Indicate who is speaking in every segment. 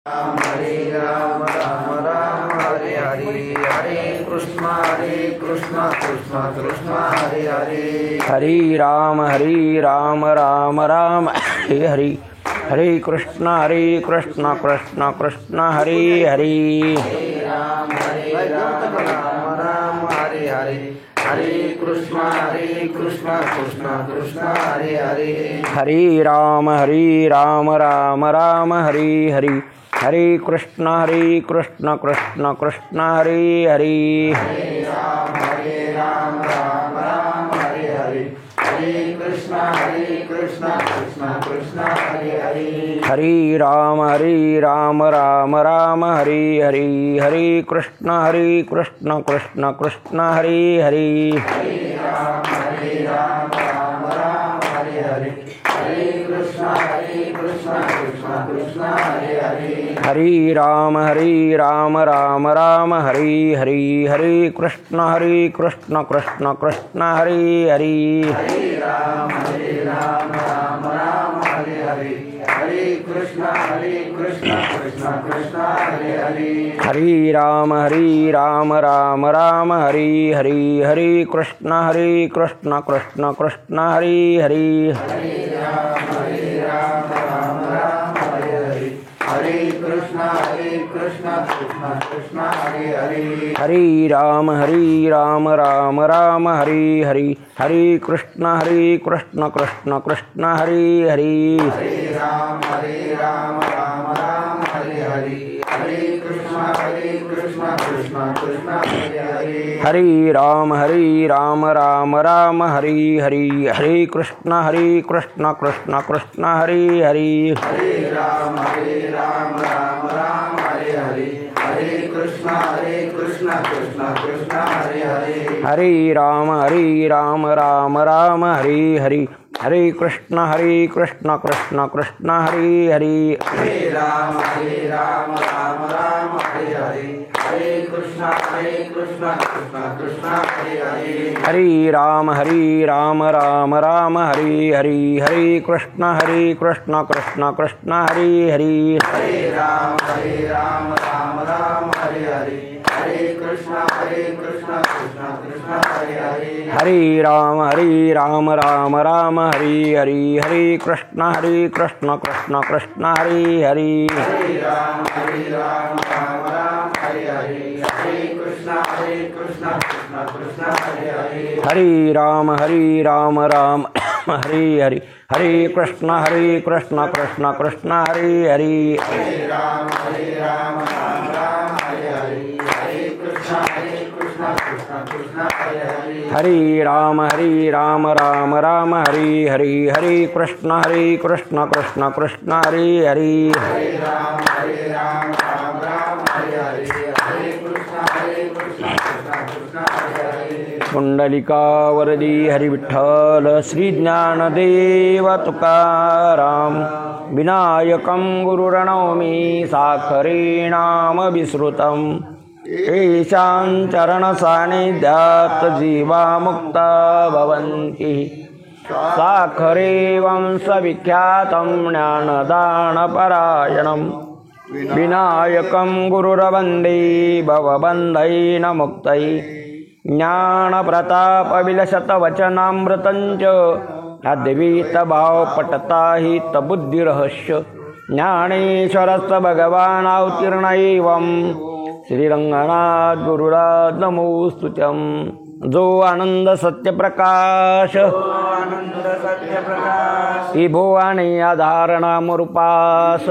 Speaker 1: हरे राम राम राम हरे हरे हरे कृष्ण कृष्ण कृष्ण हरे हरे
Speaker 2: हरे राम राम राम हरे हरे हरे कृष्ण कृष्ण कृष्ण हरे हरे
Speaker 1: राम राम राम हरे हरे हरे कृष्ण कृष्ण कृष्ण हरे हरे
Speaker 2: हरे राम राम राम हरे हरे हरे कृष्ण कृष्ण कृष्ण हरे हरे
Speaker 1: हरे राम राम राम हरे हरे हरे कृष्ण कृष्ण कृष्ण हरे हरे
Speaker 2: हरे राम राम राम हरे हरे हरे कृष्ण कृष्ण कृष्ण हरे हरे
Speaker 1: हरे राम राम राम हरे हरे हरे कृष्ण कृष्ण कृष्ण हरे हरे
Speaker 2: हरे राम राम राम हरे हरे हरे कृष्ण कृष्ण कृष्ण हरे हरे
Speaker 1: हरे राम राम राम हरे हरे हरे कृष्ण कृष्ण कृष्ण हरे हरे
Speaker 2: हरे राम राम राम हरे हरे हरे कृष्ण कृष्ण कृष्ण हरे हरे
Speaker 1: हरे राम राम राम हरे हरे हरे कृष्ण कृष्ण कृष्ण हरे हरे
Speaker 2: हरे राम राम राम हरे हरे हरे कृष्ण कृष्ण कृष्ण हरे हरे
Speaker 1: हरे राम राम राम हरे हरे हरे कृष्ण कृष्ण कृष्ण हरे हरे
Speaker 2: हरे राम राम राम हरे हरे हरे कृष्ण कृष्ण कृष्ण हरे हरे
Speaker 1: हरे राम राम राम हरे हरे हरे कृष्ण कृष्ण कृष्ण हरे हरे
Speaker 2: हरे राम राम राम हरे हरे हरे कृष्ण कृष्ण कृष्ण हरे हरे
Speaker 1: हरे राम राम राम हरे हरे हरे कृष्ण कृष्ण कृष्ण हरे हरे
Speaker 2: हरे राम राम राम हरे हरे हरे कृष्ण कृष्ण कृष्ण हरे हरे
Speaker 1: हरे राम राम हरे हरे हरे कृष्ण कृष्ण कृष्ण हरे हरे
Speaker 2: हरे राम राम राम हरे हरे हरे कृष्ण कृष्ण कृष्ण हरे हरे
Speaker 1: हरे राम राम हरे हरे हरे कृष्ण कृष्ण कृष्ण हरे हरे
Speaker 2: हरे राम राम हरे हरे हरे कृष्ण कृष्ण कृष्ण हरे हरे
Speaker 1: हरे राम राम हरे हरे हरे कृष्ण कृष्ण कृष्ण हरे हरे
Speaker 2: हरे राम राम हरे हरे हरे कृष्ण कृष्ण कृष्ण हरे हरे
Speaker 1: हरे राम राम हरे हरे हरे कृष्ण कृष्ण कृष्ण हरे हरे
Speaker 2: पुंडलिकावरदी हरि विठ्ठल श्री ज्ञानदेव तुकाराम विनायकं गुरुर्नौमि साखरे नाम विस्मृतम् येषां चरणसान्निध्यात् जीवा मुक्ता भवन्ति साखरे वंशविख्यातं ज्ञानदानपरायणं विनायकं गुरुर्वन्दे भवबन्धैः मुक्तैः ज्ञानप्रतापविलसतवचनामृतञ्च अद्वैतभावपटताहितबुद्धिरहस्य ज्ञानेश्वरस्य भगवान् अवतीर्ण एवं श्रीरंगनाथ गुरुराज नमोस्तु तं जो आनंद सत्यप्रकाश इभो आणि आधारणामरूपास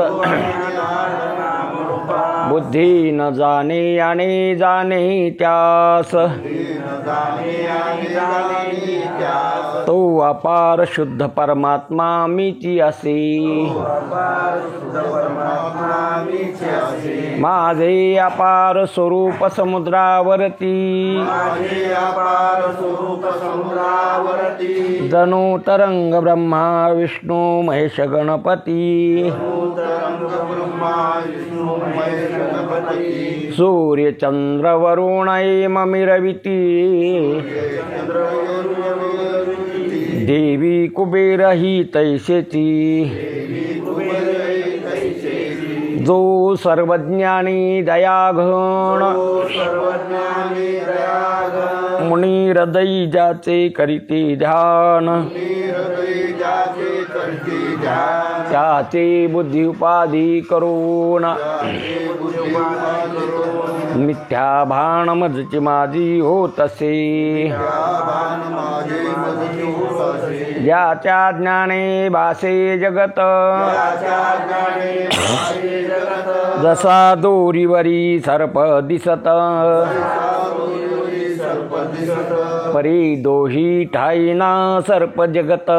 Speaker 2: बुद्धि न जाने आणि जाने त्यास तो अपार शुद्ध परमात्मा मीची असे माझे अपार स्वरूप समुद्रावरती जणू तरंग ब्रह्मा विष्णू महेश गणपती सूर्य चंद्र वरुण ममिरविती देवी कुबेर ही तैसेची जो सर्वज्ञानी दयाघन
Speaker 1: सर्वज्ञानी दयाघन
Speaker 2: मुनी हृदयी ज्याचे करीते ध्यान
Speaker 1: हृदय जाचे करती ध्यान
Speaker 2: त्याचे बुद्धी उपाधी करून मिथ्या भान मजची माझी होत असे ज्याच्या ज्ञाने भासे जगत जसा दोरीवरी सर्प दिसत परी दोही ठाईना सर्प जगत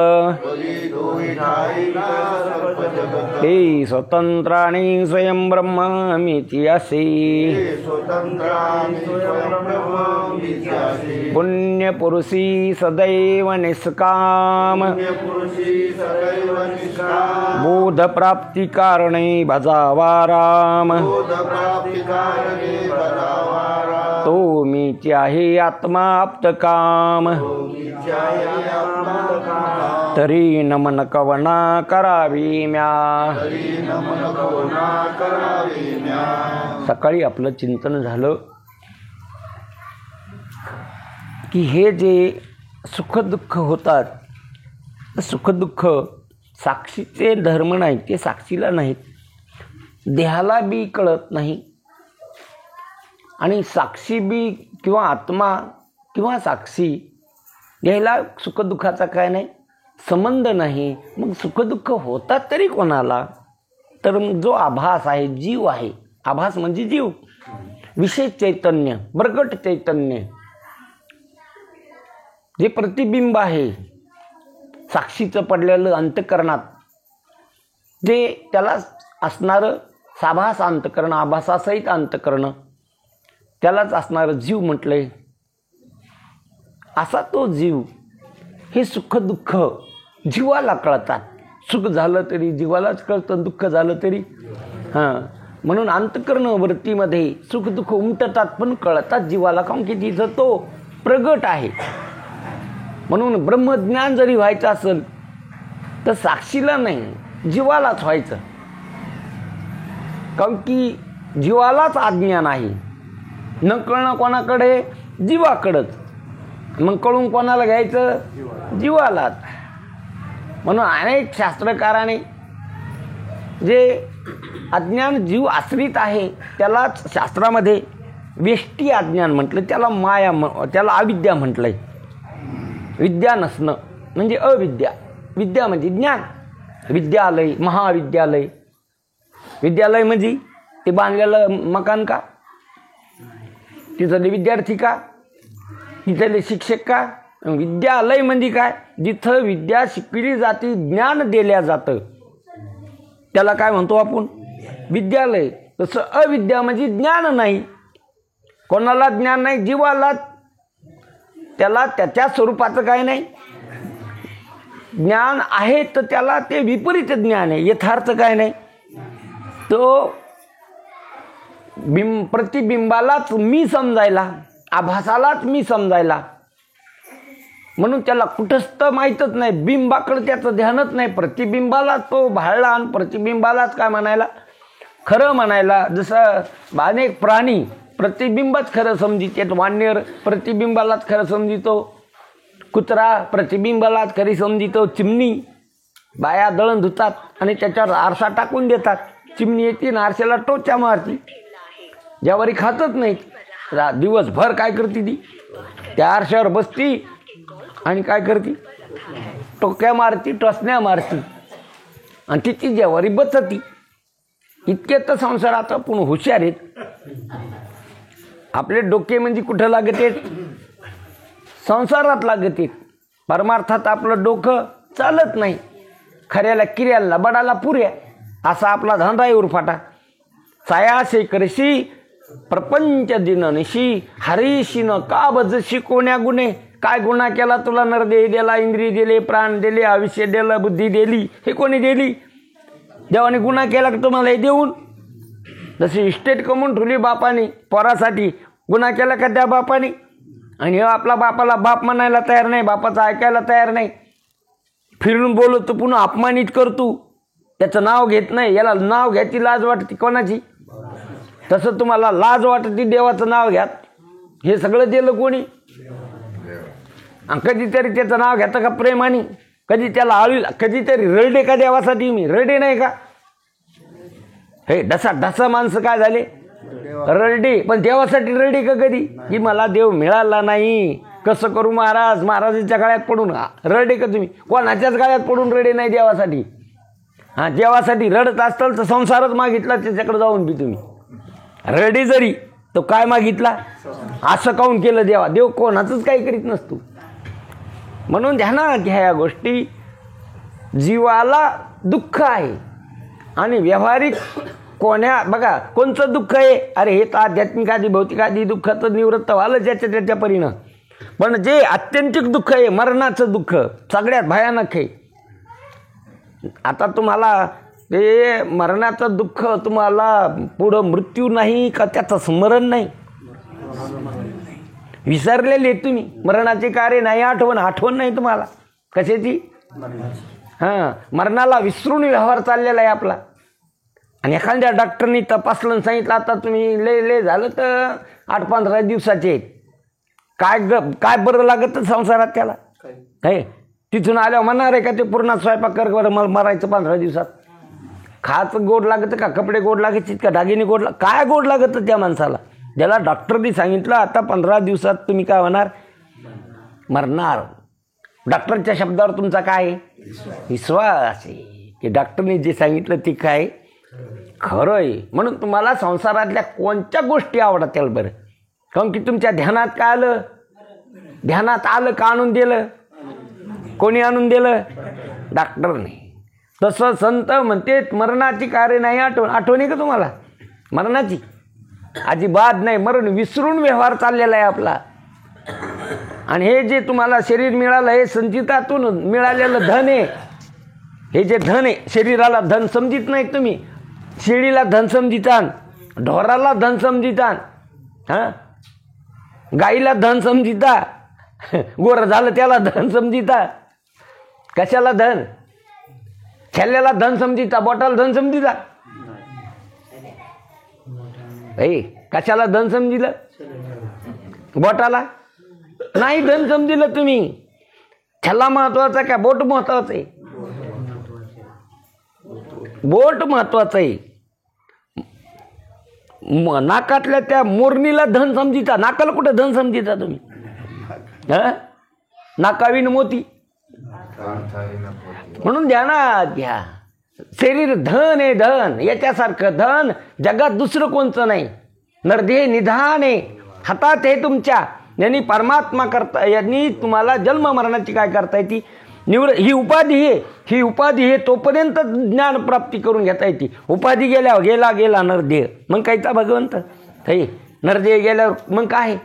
Speaker 2: ते स्वतंत्राने स्वयं ब्रह्म मीची असे पुण्य पुरुषी सदैव निष्काम बोध प्राप्ती कारणे भजावा राम तो मीची आहे आत्मा आप्त काम तरी नमन कवना करावी म्या सकाळी आपलं चिंतन झालं की हे जे सुखदुःख होतात सुखदुःख साक्षीचे धर्म नाहीत ते साक्षीला नाहीत देहाला बी कळत नाही आणि साक्षी बी किंवा आत्मा किंवा साक्षी याला सुखदुःखाचा काय नाही संबंध नाही. मग सुखदुःख होतात तरी कोणाला तर जो आभास आहे जीव आहे आभास म्हणजे जीव विशेष चैतन्य प्रगट चैतन्य जे प्रतिबिंब आहे साक्षीचं पडलेलं अंतःकरणात जे त्याला असणारं साभास अंतःकरण आभासासहित अंतःकरण त्यालाच असणारं जीव म्हटलंय. असा तो जीव हे सुख दुःख जीवाला कळतात. सुख झालं तरी जीवालाच कळतं दुःख झालं तरी म्हणून अंतःकरण वृत्तीमध्ये सुख दुःख उमटतात पण कळतात जीवाला काऊन की तिथं तो प्रगट आहे. म्हणून ब्रह्मज्ञान जरी व्हायचं असेल तर साक्षीला नाही जीवालाच व्हायचं काऊन की जीवालाच अज्ञान आहे. न कळणं कोणाकडे जीवाकडंच मग कळून कोणाला घ्यायचं जीवालाच. म्हणून अनेक शास्त्रकाराने जे अज्ञान जीव आश्रित आहे त्यालाच शास्त्रामध्ये वेष्टी अज्ञान म्हटलं त्याला माया त्याला अविद्या म्हटलंय. विद्या नसणं म्हणजे अविद्या विद्या म्हणजे ज्ञान. विद्यालय महाविद्यालय विद्यालय म्हणजे ते बांधलेलं मकान का तिथले विद्यार्थी का तिथले शिक्षक का. विद्यालय म्हणजे काय जिथं विद्या शिकवली जाते ज्ञान दिल्या जातं त्याला काय म्हणतो आपण विद्यालय. तसं अविद्या म्हणजे ज्ञान नाही कोणाला ज्ञान नाही जीवाला त्याला त्याच्या स्वरूपाचं काय नाही ज्ञान आहे तर त्याला ते विपरीत ज्ञान आहे यथार्थ काय नाही. तो प्रतिबिंबालाच मी समजायला आभासालाच मी समजायला म्हणून त्याला कुठंच तर माहीतच नाही बिंबाकडे त्याचं ध्यानच नाही. प्रतिबिंबाला तो भाळला आणि प्रतिबिंबालाच काय म्हणायला खरं म्हणायला. जसं अनेक प्राणी प्रतिबिंबच खरं समजित वानर प्रतिबिंबालाच खरं समजितो कुत्रा प्रतिबिंबालाच खरी समजितो. चिमणी बाया दळण धुतात आणि त्याच्यावर आरसा टाकून देतात. चिमणी येते आणि आरशाला टोचा मारती ज्यावरी खातच नाही. दिवसभर काय करते ती त्या आरशावर बसती आणि काय करते टोक्या मारती टोचण्या मारती आणि तिची ज्यावरी बसती. इतके तर संसारात आपण हुशार आहेत. आपले डोके म्हणजे कुठं लागत आहेत संसारात लागत आहेत. परमार्थात आपलं डोकं चालत नाही. खऱ्याला किऱ्याला बडाला पुऱ्या असा आपला धंदा आहे उरफाटा. सायाशे करशी प्रपंच दिननिशी हरीशीन का बजशी कोण्या गुन्हे. काय गुन्हा केला तुला नरदेह दिला इंद्रिय दिले प्राण दिले आयुष्य दिलं बुद्धी दिली हे कोणी दिली देवाने गुन्हा केला की तुम्हाला हे देऊन. जशी इस्टेट कमवून ठेवली बापाने पोरासाठी गुन्हा केला का त्या बापाने आणि आपला बापाला बाप म्हणायला तयार नाही बापाचं ऐकायला तयार नाही. फिरून बोलतो पुन्हा अपमानित करतो त्याचं नाव घेत नाही. याला नाव घ्यायची लाज वाटते कोणाची? तसं तुम्हाला लाज वाटते देवाचं नाव घ्या. हे सगळं दिलं कोणी? कधीतरी त्याचं नाव घेतं का प्रेमाने? कधी त्याला आळीला कधीतरी रडे का देवासाठी? मी रडे नाही का? हे ढसा माणसं काय झाले? रडे. पण देवासाठी रडे का कधी? की मला देव मिळाला नाही, कसं करू महाराज? महाराजांच्या गळ्यात पडून रडे का तुम्ही? कोणाच्याच गळ्यात पडून रडे नाही देवासाठी. हां, देवासाठी रडत असताल तर संसारच मागितला त्याच्याकडे जाऊन बी तुम्ही. रडे जरी तो काय मागितला? असं काऊन केलं देवा? देव कोणाचंच काही करीत नसतो. म्हणून ध्यानात घ्या या गोष्टी. जीवाला दुःख आहे आणि व्यावहारिक बघा कोणचं दुःख आहे? अरे हे तर आध्यात्मिक आधी भौतिक आधी दुःख तर निवृत्त व्हालं ज्याच्या त्याच्या परीनं. पण जे आत्यंतिक दुःख आहे, मरणाचं दुःख सगळ्यात भयानक आहे. आता तुम्हाला ते मरणाचं दुःख तुम्हाला पुढं मृत्यू नाही का त्याचं स्मरण नाही? विसरलेले तुम्ही. मरणाचे कार्य नाही, आठवण नाही तुम्हाला कशाची? हां, मरणाला विसरून व्यवहार चाललेला आहे आपला. आणि एखाद्या डॉक्टरनी तपासलं सांगितलं आता तुम्ही लय झालं तर 8-15 दिवसाचे आहेत. काय बरं लागत संसारात त्याला? हे तिथून आल्यावर म्हणणार आहे का ते पूर्ण स्वयंपाक कर बरं मला मरायचं 15 दिवसात? खायचं गोड लागतं का? कपडे गोड लागायचे का? दागिने गोड काय गोड लागतं त्या माणसाला? ज्याला डॉक्टरनी सांगितलं आता 15 दिवसात तुम्ही काय होणार? मरणार. डॉक्टरच्या शब्दावर तुमचा काय विश्वास आहे की डॉक्टरने जे सांगितलं ते काय खरं आहे. म्हणून तुम्हाला संसारातल्या कोणत्या गोष्टी आवडतील बरं? कारण की तुमच्या ध्यानात काय आलं? ध्यानात आलं का आणून दिलं? कोणी आणून दिलं? डॉक्टरने. तसं संत म्हणते मरणाची कार्य नाही आठवण आहे का तुम्हाला मरणाची? अजिबात नाही. मरण विसरून व्यवहार चाललेला आहे आपला. आणि हे जे तुम्हाला शरीर मिळालं हे संचितातून मिळालेलं धन आहे. हे जे धन आहे शरीराला धन समजित नाही तुम्ही. शेळीला धन समजिता, ढोराला धन समजिता, हां गाईला धन समजिता, गोरं झालं त्याला धन समजिता. कशाला धन? छल्ल्याला धन समजिता, बोटाला धन समजिता. कशाला धन समजिलं? बोटाला नाही धन समजिलं तुम्ही. छल्ला महत्वाचा का बोट महत्वाचं आहे? बोट महत्वाचं आहे. नाकातल्या त्या मोरणीला धन समजिता. नाकाला कुठं धन समजिता तुम्ही? नाकावीन मोती. म्हणून ध्यानात घ्या. शरीर धन आहे, धन. याच्यासारखं धन जगात दुसरं कोणचं नाही. नरदेह निधान आहे हातात आहे तुमच्या. यांनी परमात्मा करता, यांनी तुम्हाला जन्म मरणाची काय करता येते? ही उपाधी आहे. ही उपाधी आहे तोपर्यंत ज्ञान प्राप्ती करून घेता येते. उपाधी गेल्यावर गेला नरदेह. मग कायचा भगवंत? हे नरदेह गेल्यावर मग काय?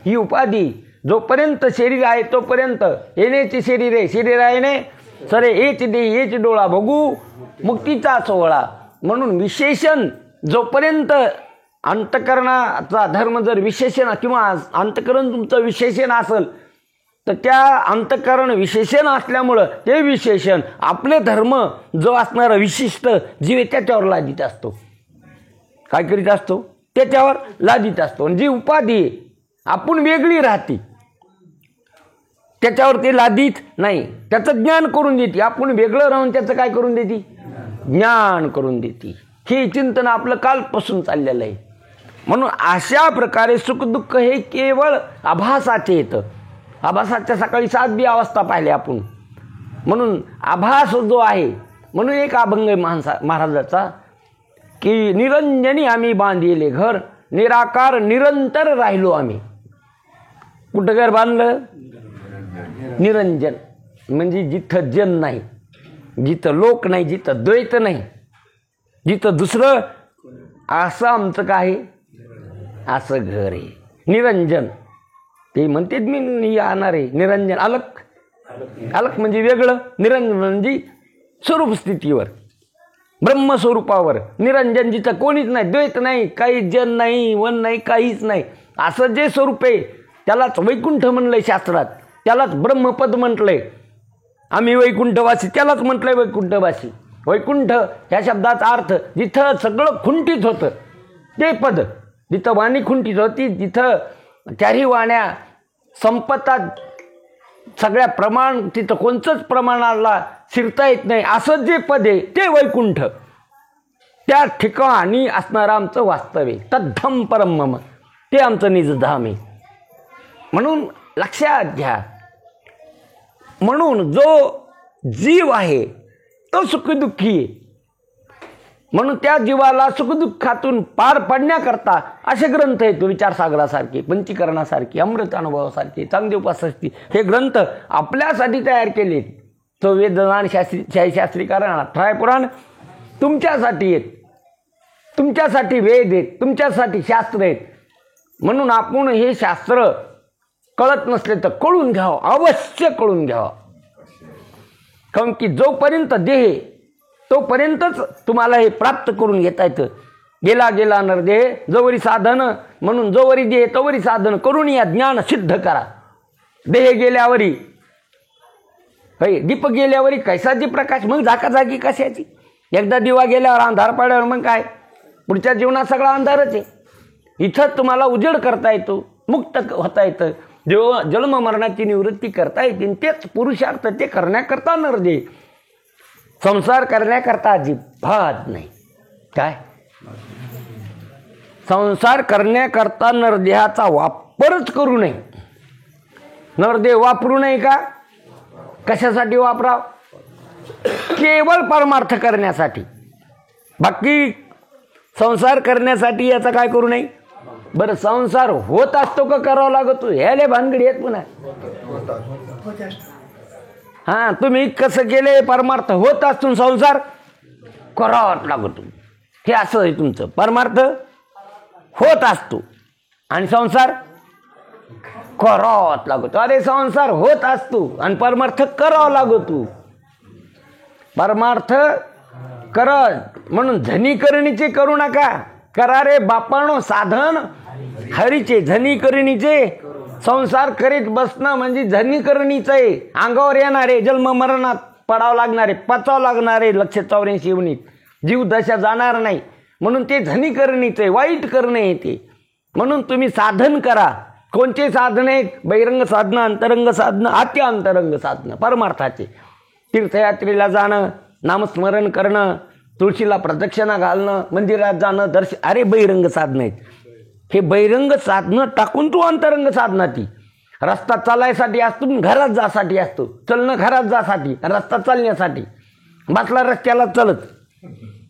Speaker 2: ही उपाधी जोपर्यंत शरीर आहे तोपर्यंत येण्याचे शरीर आहे. शरीर आहे ने सरे हेच देही हेच डोळा बघू मुक्तीचा सोहळा. म्हणून विशेषण जोपर्यंत अंतकरणाचा धर्म जर विशेषण किंवा अंतकरण तुमचं विशेषण असेल तर त्या अंतकरण विशेषण असल्यामुळं ते विशेषण आपले धर्म जो असणारा विशिष्ट जीव त्याच्यावर लादित असतो. काय करीत असतो? त्याच्यावर लादित असतो. जी उपाधी आपण वेगळी राहते त्याच्यावर ते लादित नाही. त्याचं ज्ञान करून देते. आपण वेगळं राहून त्याचं काय करून देते? ज्ञान करून देते. हे चिंतन आपलं कालपासून चाललेलं आहे. म्हणून अशा प्रकारे सुखदुःख हे केवळ आभासाचे येतं. आभासाच्या सकाळी 7 अवस्था पाहिल्या आपण. म्हणून आभास जो आहे, म्हणून एक अभंग महाराजाचा की निरंजनी आम्ही बांधिले घर, निराकार निरंतर राहिलो आम्ही. कुठं घर बांधलं? निरंजन म्हणजे जिथं जन नाही, जिथं लोक नाही, जिथं द्वैत नाही, जिथं दुसरं असं आमचं काय असं घर आहे. निरंजन ते म्हणते मी येणार आहे. निरंजन अलक, अलक म्हणजे वेगळं. निरंजन म्हणजे स्वरूप स्थितीवर, ब्रह्मस्वरूपावर. निरंजन जिथं कोणीच नाही, द्वैत नाही, काही जन नाही, वन नाही, काहीच नाही, असं जे स्वरूप आहे त्यालाच वैकुंठ म्हणलंय शास्त्रात. त्यालाच ब्रह्मपद म्हटलंय. आम्ही वैकुंठवासी, त्यालाच म्हटलंय वैकुंठवासी. वैकुंठ ह्या शब्दाचा अर्थ जिथं सगळं खुंटीत होतं ते पद, जिथं वाणी खुंटीत होती, जिथं चारही वाण्या संपतात, सगळ्या प्रमाण, तिथं कोणतंच प्रमाणाला शिरता येत नाही असं जे पद आहे ते वैकुंठ. त्या ठिकाणी असणारं आमचं वास्तव्य, तद्धम परम मम, ते आमचं निजधाम आहे. म्हणून लक्षात घ्या, म्हणून जो जीव आहे तो सुखदुःखी आहे. म्हणून त्या जीवाला सुखदुःखातून पार पाडण्याकरता असे ग्रंथ आहेत, विचारसागरासारखे, पंचीकरणासारखे, अमृत अनुभवासारखे, चांगदेव पासष्टी, हे ग्रंथ आपल्यासाठी तयार केले. तो वेदनान शास्त्री कारण, 18 पुराण तुमच्यासाठी आहेत, तुमच्यासाठी वेद आहेत, तुमच्यासाठी शास्त्र आहेत. म्हणून आपण हे शास्त्र कळत नसले तर कळून घ्यावं, अवश्य कळून घ्यावं. कारण की जोपर्यंत देह तोपर्यंतच तुम्हाला हे प्राप्त करून घेता येतं. गेला गेला नरदेह जोवरी साधन, म्हणून जोवरी देह तोवरी साधन करून या ज्ञान सिद्ध करा. देह गेल्यावरी, दीप गेल्यावरी कैसाची प्रकाश, मग जागी कशाची. एकदा दिवा गेल्यावर अंधार पडल्यावर मग काय, पुढच्या जीवनात सगळा अंधारच आहे. इथं तुम्हाला उजेड करता येतो, मुक्त होता येतं, जन्म मरणाची निवृत्ती करता येते. तेच पुरुषार्थ, ते करण्याकरता नरदेह, संसार करण्याकरता अजिबात नाही. काय संसार करण्याकरता नरदेहाचा वापरच करू नये. नरदेह वापरू नये का? कशासाठी वापराव? केवळ परमार्थ करण्यासाठी. बाकी संसार करण्यासाठी याचा काय करू नये. बरं, संसार होत असतो का करावा लागतो, ह्याले भानगडी आहेत पुन्हा. हां, तुम्ही कसं केले, परमार्थ होत असतो, संसार करावाच लागतो. हे असं आहे तुमचं. परमार्थ होत असतो आणि संसार करावाच लागतो. अरे संसार होत असतो आणि परमार्थ करावा लागतो. परमार्थ करा म्हणून झनीकरणीचे करू नका. करा रे बापानो साधन हरीचे. झनीकरणीचे संसार करीत बसणं म्हणजे झनीकरणीचं आहे. अंगावर येणारे जन्म मरणात पडावं लागणारे, पचावं लागणारे 184 योनीत जीव दशा जाणार नाही. म्हणून ते झनीकरणीचं आहे, वाईट करणं येते. म्हणून तुम्ही साधन करा. कोणते साधन आहेत? बहिरंग साधनं, अंतरंग साधनं, अति अंतरंग साधनं परमार्थाचे. तीर्थयात्रेला जाणं, नामस्मरण करणं, तुळशीला प्रदक्षिणा घालणं, मंदिरात जाणं, दर्शन, अरे बहिरंग साधनं आहेत. हे बहिरंग साधनं टाकून तू अंतरंग साधना. ती रस्ता चालायसाठी असतो, घरात जासाठी असतो. चलणं घरात जासाठी, रस्ता चालण्यासाठी. बसला रस्त्याला चलत,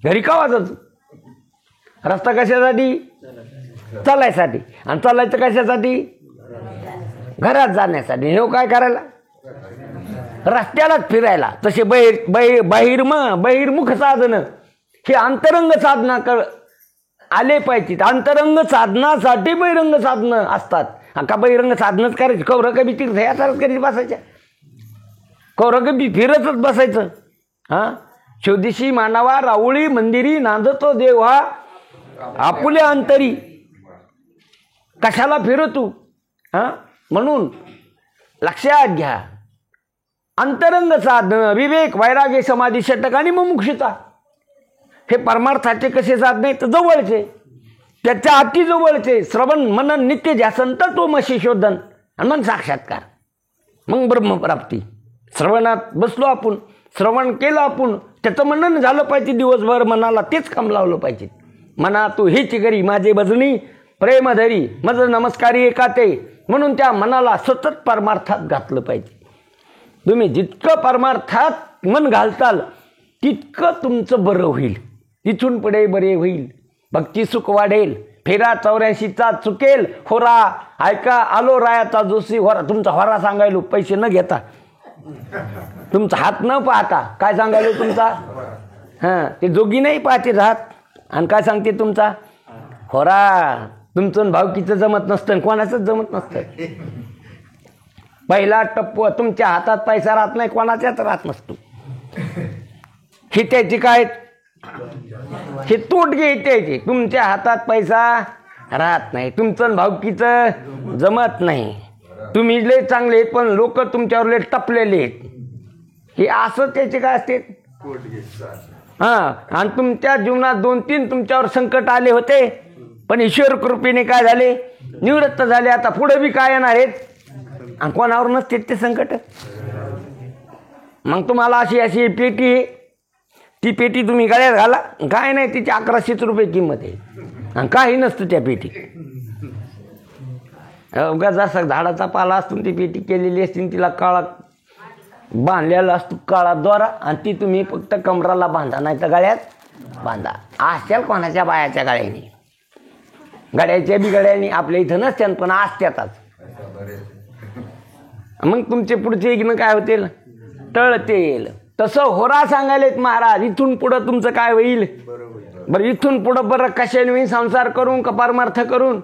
Speaker 2: घरी का वाजत? रस्ता कशासाठी? चालायसाठी. आणि चालायचं कशासाठी? घरात जाण्यासाठी. हे काय करायला? रस्त्यालाच फिरायला. तसे बहिर्मुख साधन हे अंतरंग साधना आले पाहिजेत. अंतरंग साधनासाठी बहिरंग साधनं असतात. का बहिरंग साधनच करायची? कौरकबी तीर्थयात्राच करीत बसायच्या, कौरकबी फिरतच बसायचं. हां, शोधिशी मानवा राऊळी मंदिरी, नांदतो देव हा आपुल्या अंतरी. कशाला फिरतू? हां, म्हणून लक्षात घ्या, अंतरंग साधन, विवेक, वैराग्य, समाधी, षटक आणि मुमुक्षुता हे परमार्थाचे कसे साधन आहेत? जवळचे, त्याच्या अति जवळचे. श्रवण मनन नित्य ध्यासन तत्वमसी शोधन आणि मग साक्षात्कार, मग ब्रह्मप्राप्ती. श्रवणात बसलो आपण, श्रवण केलं आपण, त्याचं मनन झालं पाहिजे दिवसभर. मनाला तेच काम लावलं पाहिजे. मना तू हेच करी माझे भजनी प्रेम धरी, मज नमस्कारी एकाते. म्हणून त्या मनाला सतत परमार्थात घातलं पाहिजे. तुम्ही जितकं परमार्थात मन घालताल तितकं तुमचं बरं होईल. तिथून पुढे बरे होईल, भक्ती सुख वाढेल. फेरा 84चा चुकेल होरा, ऐका आलो रायाचा जोशी होरा. तुमचा होरा सांगायलो पैसे न घेता, तुमचा हात न पाहता. काय सांगायलो तुमचा? हां, ते जोगी नाही पाहते हात. आणि काय सांगते तुमचा होरा? तुमचं भावकीचं जमत नसतं, कोणाचंच जमत नसतं. पहिला टप्पू तुमच्या हातात पैसा राहत नाही, कोणाच्याच राहत नसतो. ही त्याची काय हे तोटगे त्याचे. तुमच्या हातात पैसा राहत नाही, तुमचं भावकीचं जमत नाही. तुम्ही लय चांगले पण लोक तुमच्यावर लय टपलेले आहेत. हे असं त्याचे काय असते? हां, आणि तुमच्या जीवनात 2-3 तुमच्यावर संकट आले होते, पण ईश्वर कृपेने काय झाले, निवृत्त झाले. आता पुढे बी काय येणार आहेत आणि कोणावर नसते ते संकट. मग तुम्हाला अशी पेटी आहे, ती पेटी तुम्ही गळ्यात घाला, काय नाही, तिची 1100 रुपये किंमत आहे आणि काही नसतं त्या पेटीत. अवघा जसा झाडाचा पाला असतो ती पेटी केलेली असते, तिला काळा बांधलेला असतो, काळा दोरा, आणि ती तुम्ही फक्त कमराला बांधा, नाही तर गळ्यात बांधा. असेल कोणाच्या बायाच्या गळ्याने, गड्याच्या बी गड्याने आपल्या इथं नसत्यान, पण असत्यातच. मग तुमचे पुढचे इग्न काय होतील, टळतील. तसं होरा सांगायलेत महाराज. इथून पुढं तुमचं काय होईल, बरं इथून पुढं बरं कशाने मी संसार करून का परमार्थ करून.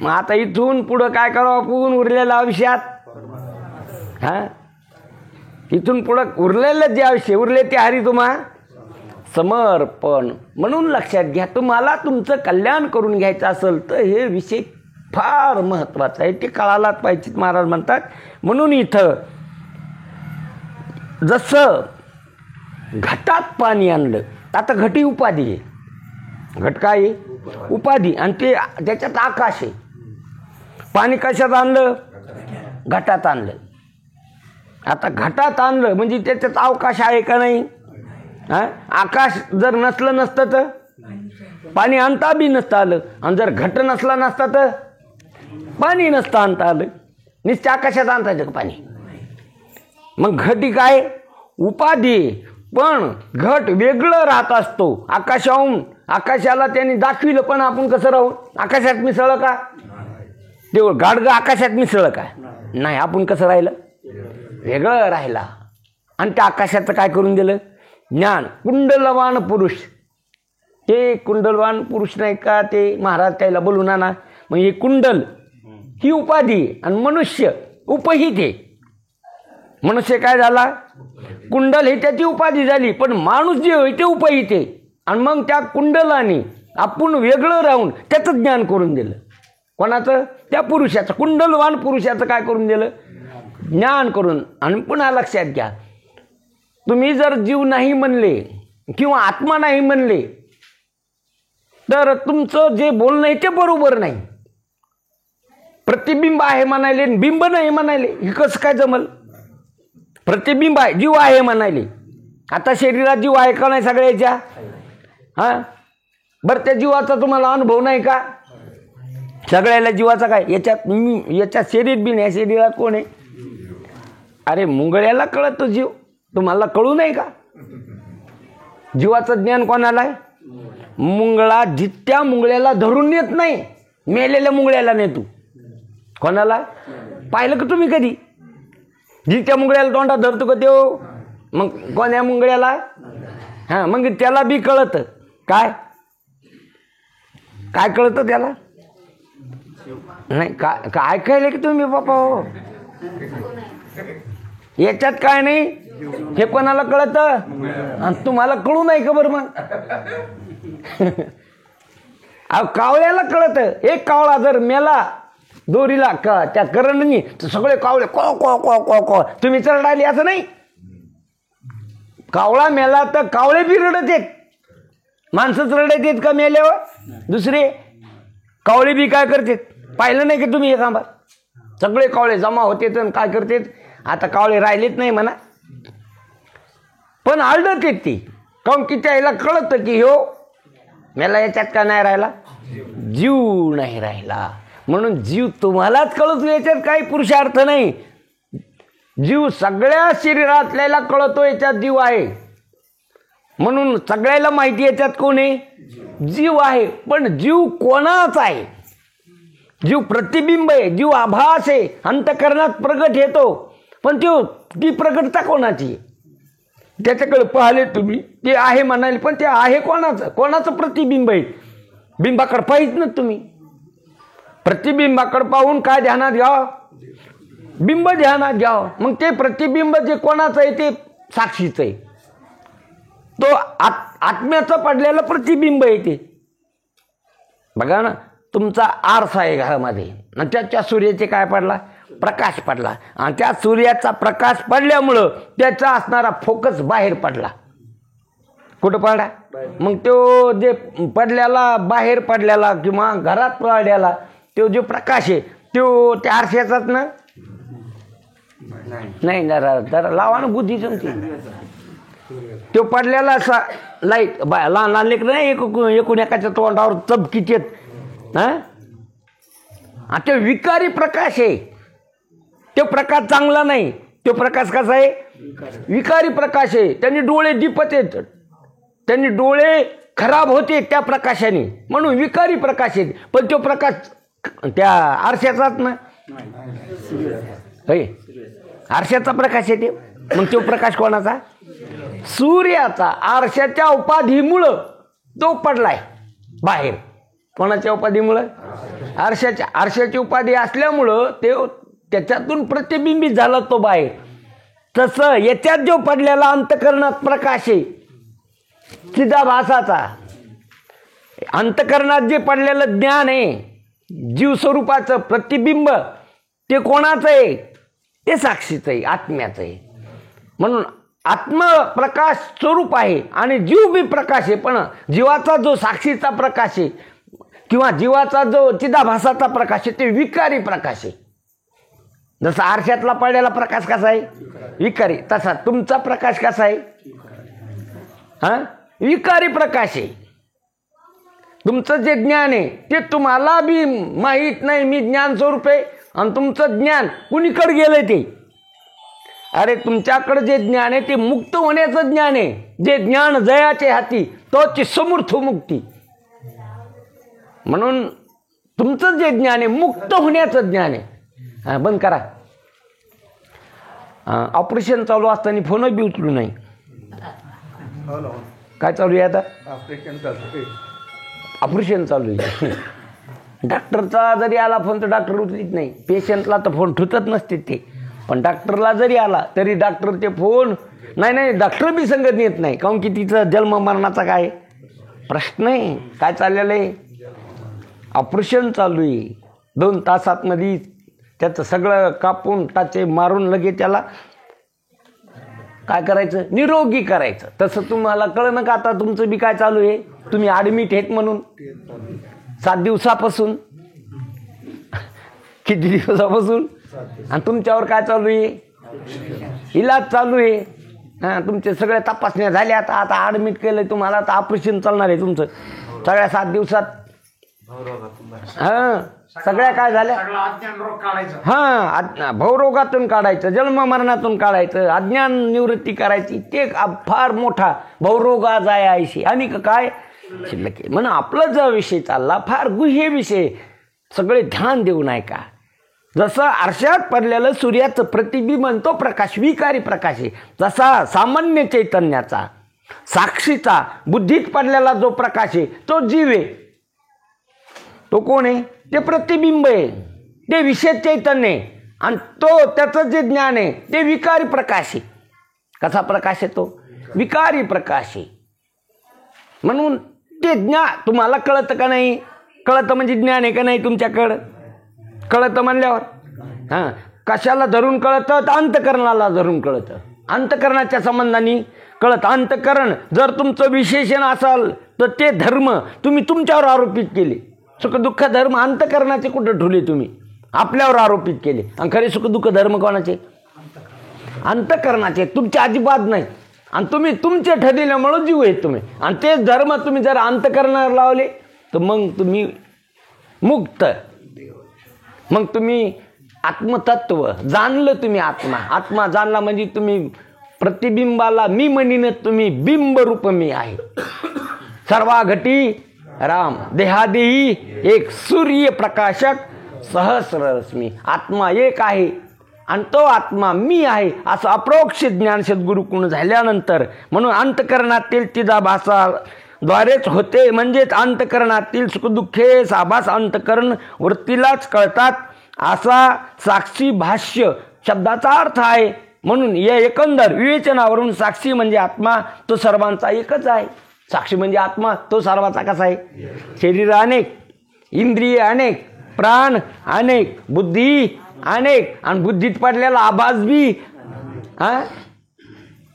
Speaker 2: मग आता इथून पुढं काय करावं आपण उरलेलं आयुष्यात, हा, इथून पुढं उरलेलं जे आयुष्य उरले ते हरी तुम्हा समर्पण. म्हणून लक्षात घ्या, तुम्हाला तुमचं कल्याण करून घ्यायचं असेल तर हे विषय फार महत्वाचा आहे, ते कळायलाच पाहिजे महाराज म्हणतात. म्हणून इथं जसं घटात पाणी आणलं, आता घटी उपाधी आहे, घट काय आहे, उपाधी, आणि ते त्याच्यात आकाश आहे. पाणी कशात आणलं, घटात आणलं. आता घटात आणलं म्हणजे त्याच्यात अवकाश आहे का नाही, हा, आकाश जर नसलं नसतं तर पाणी आणता बी नसतं आलं, आणि जर घट नसला नसता तर पाणी नसतं आणता आलं. नुसतं आकाशात आणता येतं पाणी. मग घटी काय, उपाधी, पण घट वेगळं राहत असतो आकाशाहून. आकाशाला त्यांनी दाखविलं, पण आपण कसं राहू, आकाशात मिसळलं का, तेवढं गाडगं आकाशात मिसळलं का नाही, आपण कसं राहिलं, वेगळं राहिला. आणि त्या आकाशाचं काय करून दिलं, ज्ञान. कुंडलवान पुरुष, ते कुंडलवान पुरुष नाही का, ते महाराज त्याला बोलून आणा. मग हे कुंडल ही उपाधी, आणि मनुष्य उपहित आहे. मनुष्य काय झाला, कुंडल हे त्याची उपाधी झाली, पण माणूस जे होय ते उपहित आहे. आणि मग त्या कुंडलाने आपण वेगळं राहून त्याचं ज्ञान करून दिलं. कोणाचं, त्या पुरुषाचं, कुंडलवान पुरुषाचं काय करून दिलं, ज्ञान करून. आणि पुन्हा लक्षात घ्या, तुम्ही जर जीव नाही म्हणले किंवा आत्मा नाही म्हणले तर तुमचं जे बोलणं आहे ते बरोबर नाही. प्रतिबिंब आहे म्हणायले, बिंब नाही म्हणायले, हे कसं काय जमल. प्रतिबिंब आहे, जीव आहे म्हणायले. आता शरीरात जीव आहे का नाही सगळ्याच्या, हा, बरं त्या जीवाचा तुम्हाला अनुभव नाही का, सगळ्याला जीवाचा काय, याच्यात शरीर बी नाही, शरीरात कोण आहे, अरे मुंगळ्याला कळत जीव, तुम्हाला कळू नाही का. जीवाचं ज्ञान कोणाला आहे, मुंगळा जित्या मुंगळ्याला धरून येत नाही, मेलेल्या मुंगळ्याला नेतो. कोणाला पाहिलं का तुम्ही कधी, जित्या मुंगळ्याला तोंडात धरतो का देव, मग कोण्या मुंगळ्याला, हां, मग त्याला बी कळतं काय, काय कळतं त्याला नाही, काय ऐकायला की तुम्ही बापा, हो याच्यात काय नाही, हे कोणाला कळतं आणि तुम्हाला कळू नाही का बरं. मग कावळ्याला कळतं. एक कावळा जर मेला दोरीला का त्या करंडनी, तर सगळे कावळे को को को को को, तुम्ही चरडायली असं नाही. कावळा मेला तर कावळे बी रडत आहेत, माणसंच रडत आहेत का मेल्यावर, दुसरे कावळे बी काय करतात, पाहिलं नाही की तुम्ही हे कांबा, सगळे कावळे जमा होते तर काय करतात. आता कावळे राहिलेत नाही म्हणा, पण आलडत आहेत ती, काऊन की त्याला कळतं की हो मेला, याच्यात का नाही राहिला, जीव नाही राहिला. म्हणून जीव तुम्हालाच कळतो, याच्यात काही पुरुषार्थ नाही. जीव सगळ्या शरीरातल्याला कळतो, याच्यात जीव आहे. म्हणून सगळ्याला माहिती याच्यात कोण आहे, जीव आहे. पण जीव कोणाचा आहे, जीव प्रतिबिंब आहे, जीव आभास आहे, अंतःकरणात प्रगट येतो. पण ती प्रगटता कोणाची, त्याच्याकडे पाहिले तुम्ही, ते आहे म्हणाले, पण ते आहे कोणाचं प्रतिबिंब आहे. बिंबाकडे पाहिजे ना तुम्ही, प्रतिबिंबाकडे पाहून काय ध्यानात घ्यावं, बिंब ध्यानात घ्यावं. मग ते प्रतिबिंब जे कोणाचं आहे ते साक्षीचं आहे, तो आत्म्याचं पडलेलं प्रतिबिंब आहे ते. बघा ना, तुमचा आरसा आहे घरामध्ये, आणि त्याच्या सूर्याचे काय पडला, प्रकाश पडला, आणि त्या सूर्याचा प्रकाश पडल्यामुळं त्याचा असणारा फोकस बाहेर पडला. कुठं पडला? मग तो जे पडलेला, बाहेर पडलेला किंवा घरात पडलेला तो जो प्रकाश आहे तो त्या आरशाचाच ना? नाही, जरा जरा लावा ना बुद्धी जमती. तो पडलेला असा लाईट, लहान लहान लेकर नाही एकूण एकाच्या तोंडावर चपकीचे, हा तो विकारी प्रकाश आहे. तो प्रकाश चांगला नाही. तो प्रकाश कसा आहे? विकारी प्रकाश आहे. त्यांनी डोळे दिपत आहेत, त्यांनी डोळे खराब होते त्या प्रकाशाने, म्हणून विकारी प्रकाश आहे. पण तो प्रकाश त्या आरशाचाच ना? आरशाचा प्रकाश आहे ते. मग तो प्रकाश कोणाचा? सूर्याचा. आरशाच्या उपाधीमुळं तो पडलाय बाहेर. कोणाच्या उपाधीमुळं? आरशाची उपाधी असल्यामुळं ते त्याच्यातून प्रतिबिंबित झाला तो बाहेर. तसं याच्यात जो पडलेला अंतःकरणात प्रकाश आहे चिदाभासाचा, अंतःकरणात जे पडलेलं ज्ञान आहे जीव स्वरूपाचं प्रतिबिंब, ते कोणाचं आहे? ते साक्षीचं आहे, आत्म्याचं आहे. म्हणून आत्मप्रकाश स्वरूप आहे आणि जीव बी प्रकाश आहे. पण जीवाचा जो साक्षीचा प्रकाश आहे किंवा जीवाचा जो चिदाभासाचा प्रकाश आहे ते विकारी प्रकाश आहे. जसा आरशातला पडलेला प्रकाश कसा आहे? विकारी. तसा तुमचा प्रकाश कसा आहे? विकारी प्रकाश आहे. तुमचं जे ज्ञान आहे ते तुम्हाला बी माहीत नाही. मी ज्ञान स्वरूप आहे आणि तुमचं ज्ञान कुणीकडे गेलंय ते? अरे तुमच्याकडे जे ज्ञान आहे ते मुक्त होण्याचं ज्ञान आहे. जे ज्ञान जयाचे हाती तोची समर्थ मुक्ती. म्हणून तुमचं जे ज्ञान आहे मुक्त होण्याचं ज्ञान आहे. बंद करा. ऑपरेशन चालू असताना फोन बी उचलू नाही. काय चालू आहे आता? ऑपरेशन चालू आहे. डॉक्टरचा जरी आला फोन तर डॉक्टर उचलीत नाही. पेशंटला तर फोन ठुतत नसते ते. पण डॉक्टरला जरी आला तरी डॉक्टर ते फोन नाही डॉक्टर बी संगत येत नाही. काऊन की तिचं जन्म मरणाचा काय प्रश्न आहे. काय चाललेलं आहे? ऑपरेशन चालू आहे. 2 तासात मध्ये त्याचं सगळं कापून टाचे मारून लगेच त्याला काय करायचं? निरोगी करायचं. तसं तुम्हाला कळलं का आता तुमचं बी काय चालू आहे? तुम्ही ॲडमिट आहेत म्हणून 7 दिवसापासून, किती दिवसापासून, आणि तुमच्यावर काय चालू आहे? इलाज चालू आहे. तुमचे सगळ्या तपासण्या झाल्या. आता ॲडमिट केलं तुम्हाला. आता ऑपरेशन चालणार आहे तुमचं सगळ्या 7 दिवसात. सगळ्या काय झाल्या? भवरोगातून काढायचं, जन्म मरणातून काढायचं, अज्ञान निवृत्ती करायची. ते फार मोठा भवरोगा जाय आयशी आणि काय शिल्लक. म्हणून आपला जो विषय चालला फार गुह्य विषय, सगळे ध्यान देऊन ऐका. जसं आरशात पडलेलं सूर्याचं प्रतिबिंब तो प्रकाश विकारी प्रकाश आहे. जसा सामान्य चैतन्याचा साक्षीचा बुद्धीत पडलेला जो प्रकाश आहे तो जीव आहे. तो कोण आहे? ते प्रतिबिंब आहे, ते विशेष चैतन्य आहे. आणि तो त्याचं जे ज्ञान आहे ते विकारी प्रकाश आहे. कसा प्रकाश आहे तो? विकारी प्रकाश आहे. म्हणून ते ज्ञान तुम्हाला कळतं का नाही? कळतं म्हणजे ज्ञान आहे का नाही तुमच्याकडं? कळतं म्हणल्यावर कशाला धरून कळतं? तर अंतःकरणाला धरून कळतं. अंतःकरणाच्या संबंधाने कळतं. अंतःकरण जर तुमचं विशेषण असाल तर ते धर्म तुम्ही तुमच्यावर आरोपित केले. सुखदुःख धर्म अंतःकरणाचे कुठं ठेवले? तुम्ही आपल्यावर आरोपित केले. आणि खरे सुखदुःख धर्म कोणाचे? अंतःकरणाचे, तुमचे अजिबात नाही. आणि तुम्ही तुमचे ठरलेल्यामुळे जीव आहेत तुम्ही. आणि तेच धर्म तुम्ही जर अंतःकरणावर लावले तर मग तुम्ही मुक्त. मग तुम्ही आत्मतत्व जाणलं. तुम्ही आत्मा जाणला म्हणजे तुम्ही प्रतिबिंबाला मी म्हणीन तुम्ही बिंबरूप मी आहे. सर्वाघटी राम देहादेही एक सूर्य प्रकाशक सहस्ररश्मी. आत्मा एक आहे आणि तो आत्मा मी आहे असं अप्रोक्ष ज्ञान सद्गुरुकडून झाल्यानंतर, म्हणून अंतःकरणातील चिदाभासाद्वारेच होते. म्हणजेच अंतःकरणातील सुखदुःखे साभास अंतःकरण वृत्तीलाच कळतात असा साक्षी भाष्य शब्दाचा अर्थ आहे. म्हणून या एकंदर विवेचनावरून साक्षी म्हणजे आत्मा तो सर्वांचा एकच आहे. साक्षी म्हणजे आत्मा तो सर्वांचा कसा आहे? शरीर अनेक, इंद्रिय अनेक, प्राण अनेक, बुद्धी अनेक, आणि बुद्धीत पडलेला आभास बी